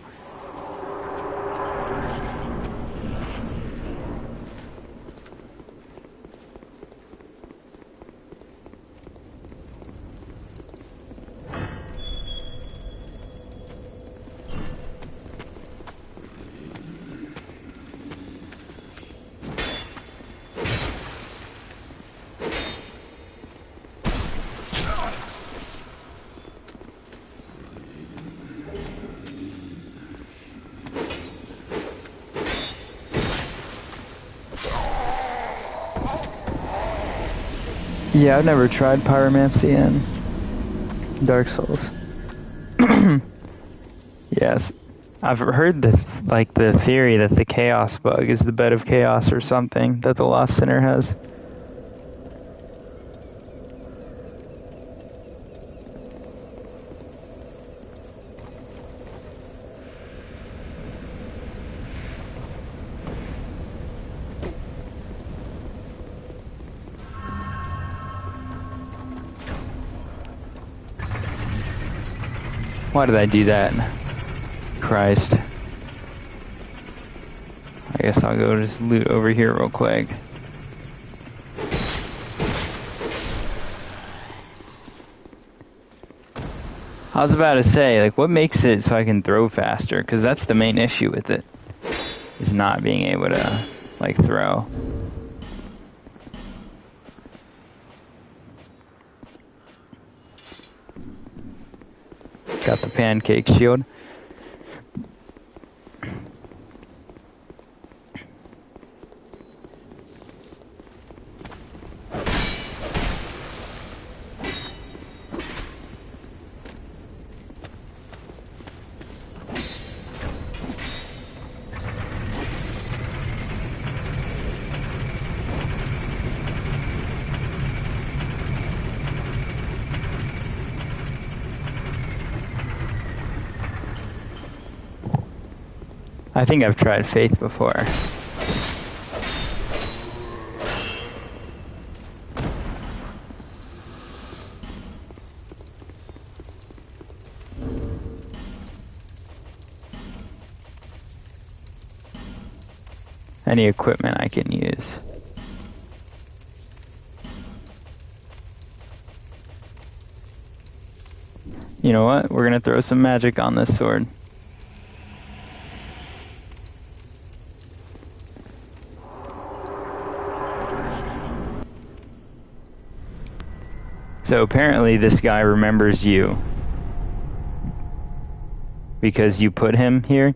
Yeah, I've never tried Pyromancy in Dark Souls. Yes, I've heard the theory that the Chaos bug is the bed of chaos or something that the Lost Sinner has. Why did I do that? Christ. I guess I'll go just loot over here real quick. I was about to say, like, what makes it so I can throw faster? Because that's the main issue with it, is not being able to, like, throw. Got the pancake shield. I think I've tried Faith before. Any equipment I can use. You know what? We're gonna throw some magic on this sword. So apparently this guy remembers you because you put him here,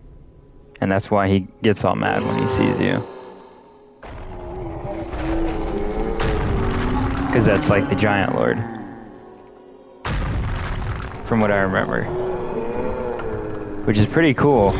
and that's why he gets all mad when he sees you. Because that's like the Giant Lord, from what I remember, which is pretty cool.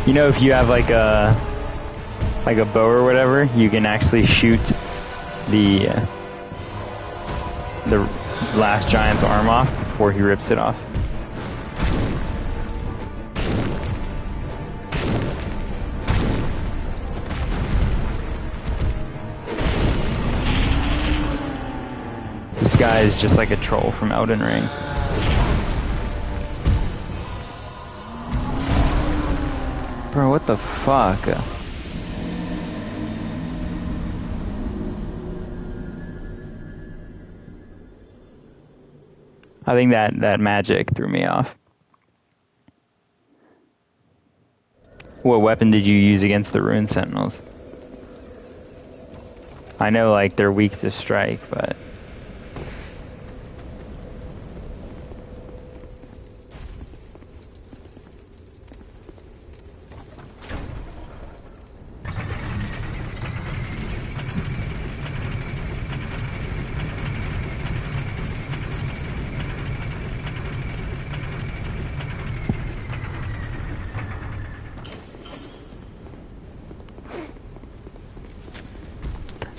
You know, if you have like a bow or whatever, you can actually shoot the the last giant's arm off before he rips it off. This guy is just like a troll from Elden Ring. Bro, what the fuck? I think that magic threw me off. What weapon did you use against the Rune Sentinels? I know, like, they're weak to strike, but...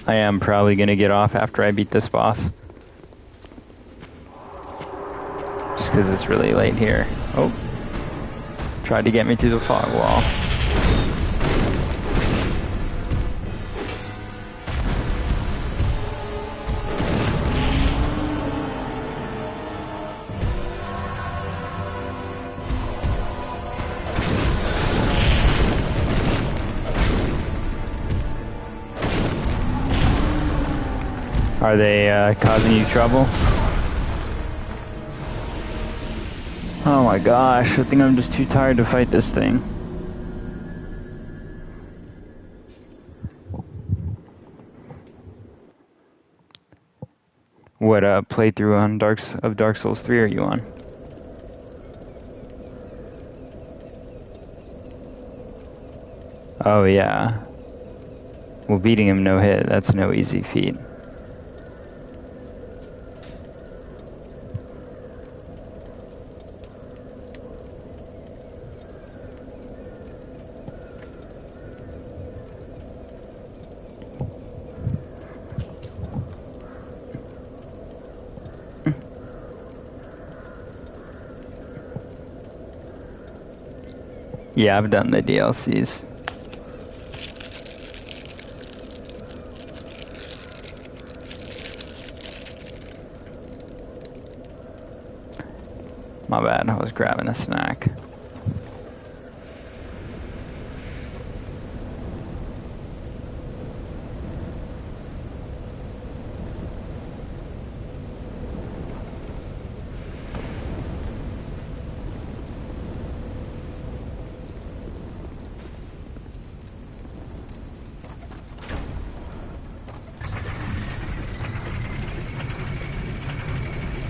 I am probably gonna get off after I beat this boss. Just because it's really late here. Oh. Tried to get me through the fog wall. Are they causing you trouble? Oh my gosh, I think I'm just too tired to fight this thing. What playthrough on Dark Souls 3 are you on? Oh yeah. Well, beating him no hit, that's no easy feat. Yeah, I've done the DLCs. My bad, I was grabbing a snack.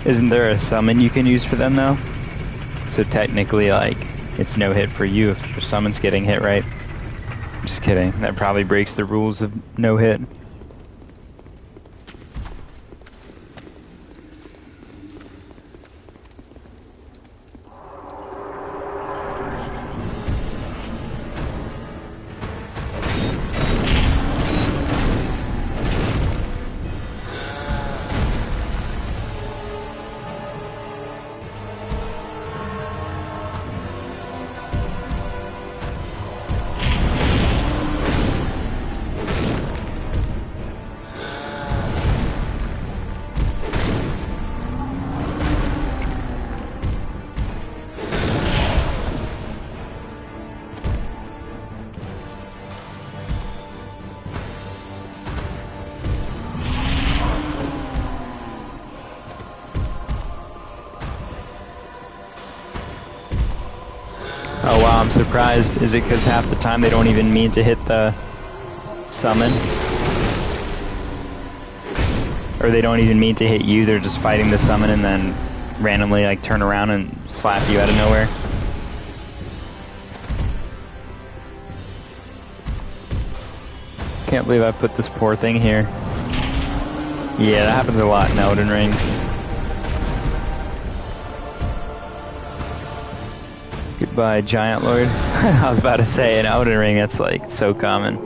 Isn't there a summon you can use for them though? So technically, like, it's no hit for you if your summon's getting hit, right? Just kidding. That probably breaks the rules of no hit. Oh wow, I'm surprised. Is it because half the time they don't even mean to hit the summon? Or they don't even mean to hit you, they're just fighting the summon and then randomly like turn around and slap you out of nowhere? Can't believe I put this poor thing here. Yeah, that happens a lot in Elden Ring. Goodbye, Giant Lord. I was about to say, in Elden Ring, that's like so common.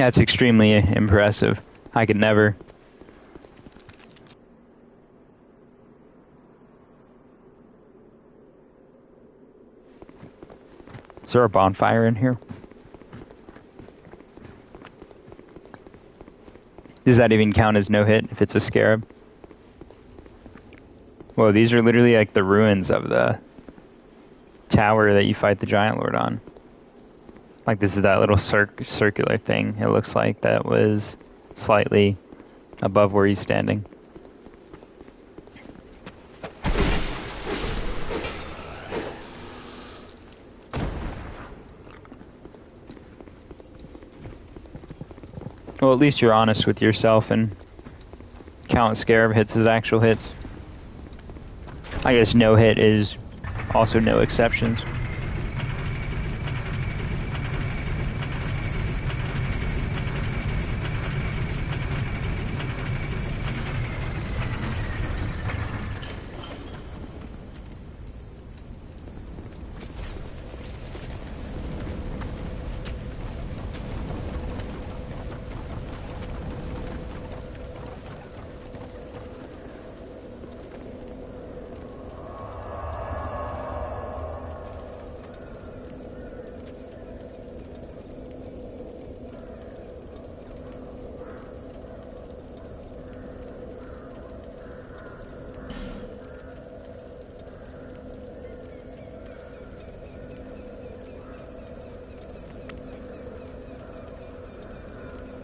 That's extremely impressive. I could never. Is there a bonfire in here? Does that even count as no hit if it's a scarab? Whoa, these are literally like the ruins of the tower that you fight the Giant Lord on. Like this is that little circular thing, it looks like, that was slightly above where he's standing. Well, at least you're honest with yourself and count scarab hits as actual hits. I guess no hit is also no exceptions.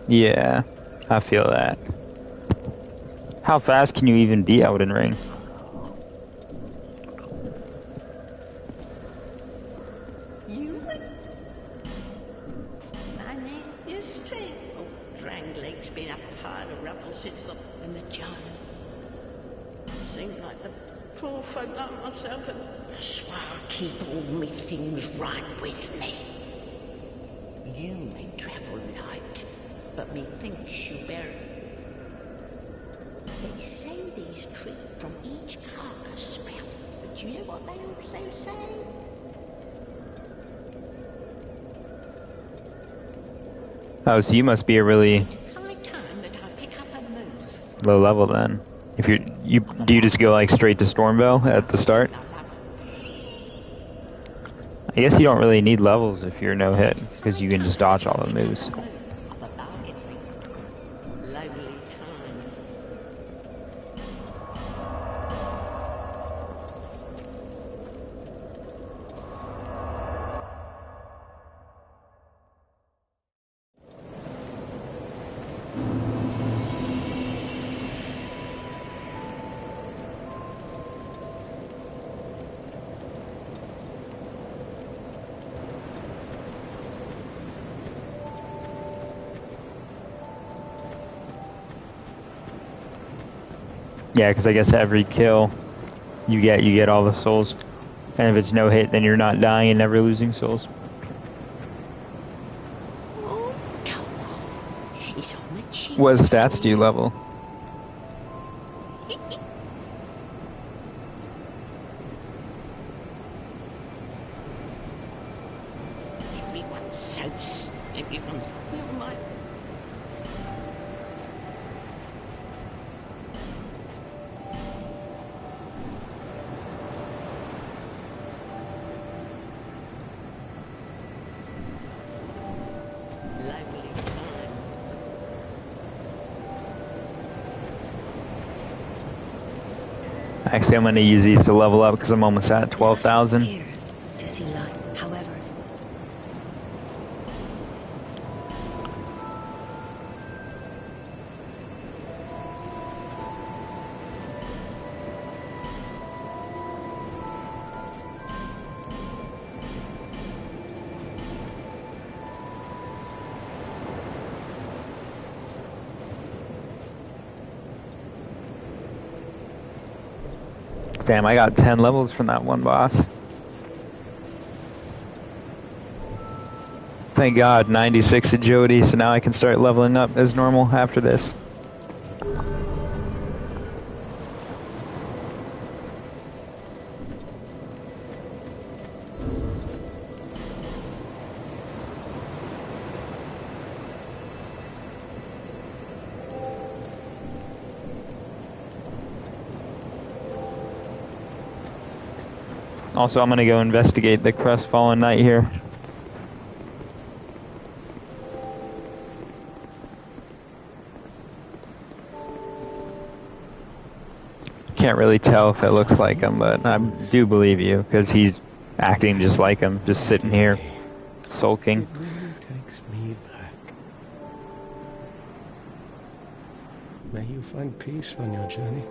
Yeah, I feel that. How fast can you even be Elden Ring? You? My name is Strange. Oh, Dranglake's been a pile of rubble since when the giant. Seemed like the poor folk like myself, and I swear I'll keep all me things right with me. You may travel light, but methinks you bear. They say these treat from each carcass sprout, but you know what they also say? Oh, so you must be a really High time that I pick up a move. low level then. If do you just go like straight to Stormveil at the start? I guess you don't really need levels if you're no hit, because you can just dodge all the moves. Yeah, because I guess every kill you get all the souls. And if it's no hit, then you're not dying and never losing souls. What stats do you level? Everyone's so everyone's my. Actually, I'm going to use these to level up because I'm almost at 12,000. To see light, however. Damn, I got 10 levels from that one boss. Thank God, 96 agility, so now I can start leveling up as normal after this. Also, I'm gonna go investigate the Crestfallen Knight here. Can't really tell if it looks like him, but I do believe you, because he's acting just like him, just sitting here, sulking. It really takes me back. May you find peace on your journey.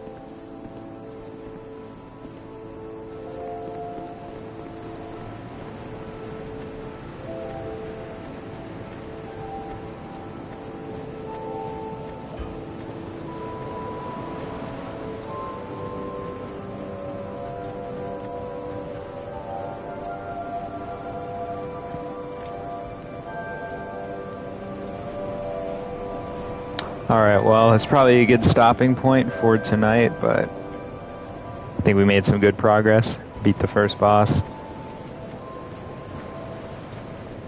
Alright, well, it's probably a good stopping point for tonight, but I think we made some good progress. Beat the first boss.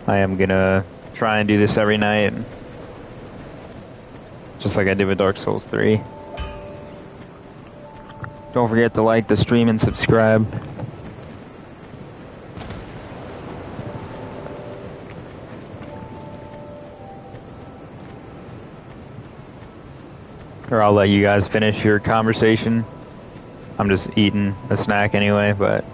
I am gonna try and do this every night, just like I did with Dark Souls 3. Don't forget to like the stream and subscribe. Or I'll let you guys finish your conversation. I'm just eating a snack anyway, but...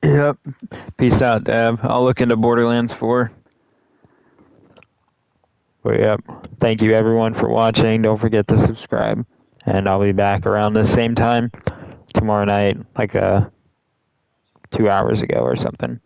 Yep. Peace out, Dab. I'll look into Borderlands 4. But yep. Thank you everyone for watching. Don't forget to subscribe. And I'll be back around the same time tomorrow night, like 2 hours ago or something.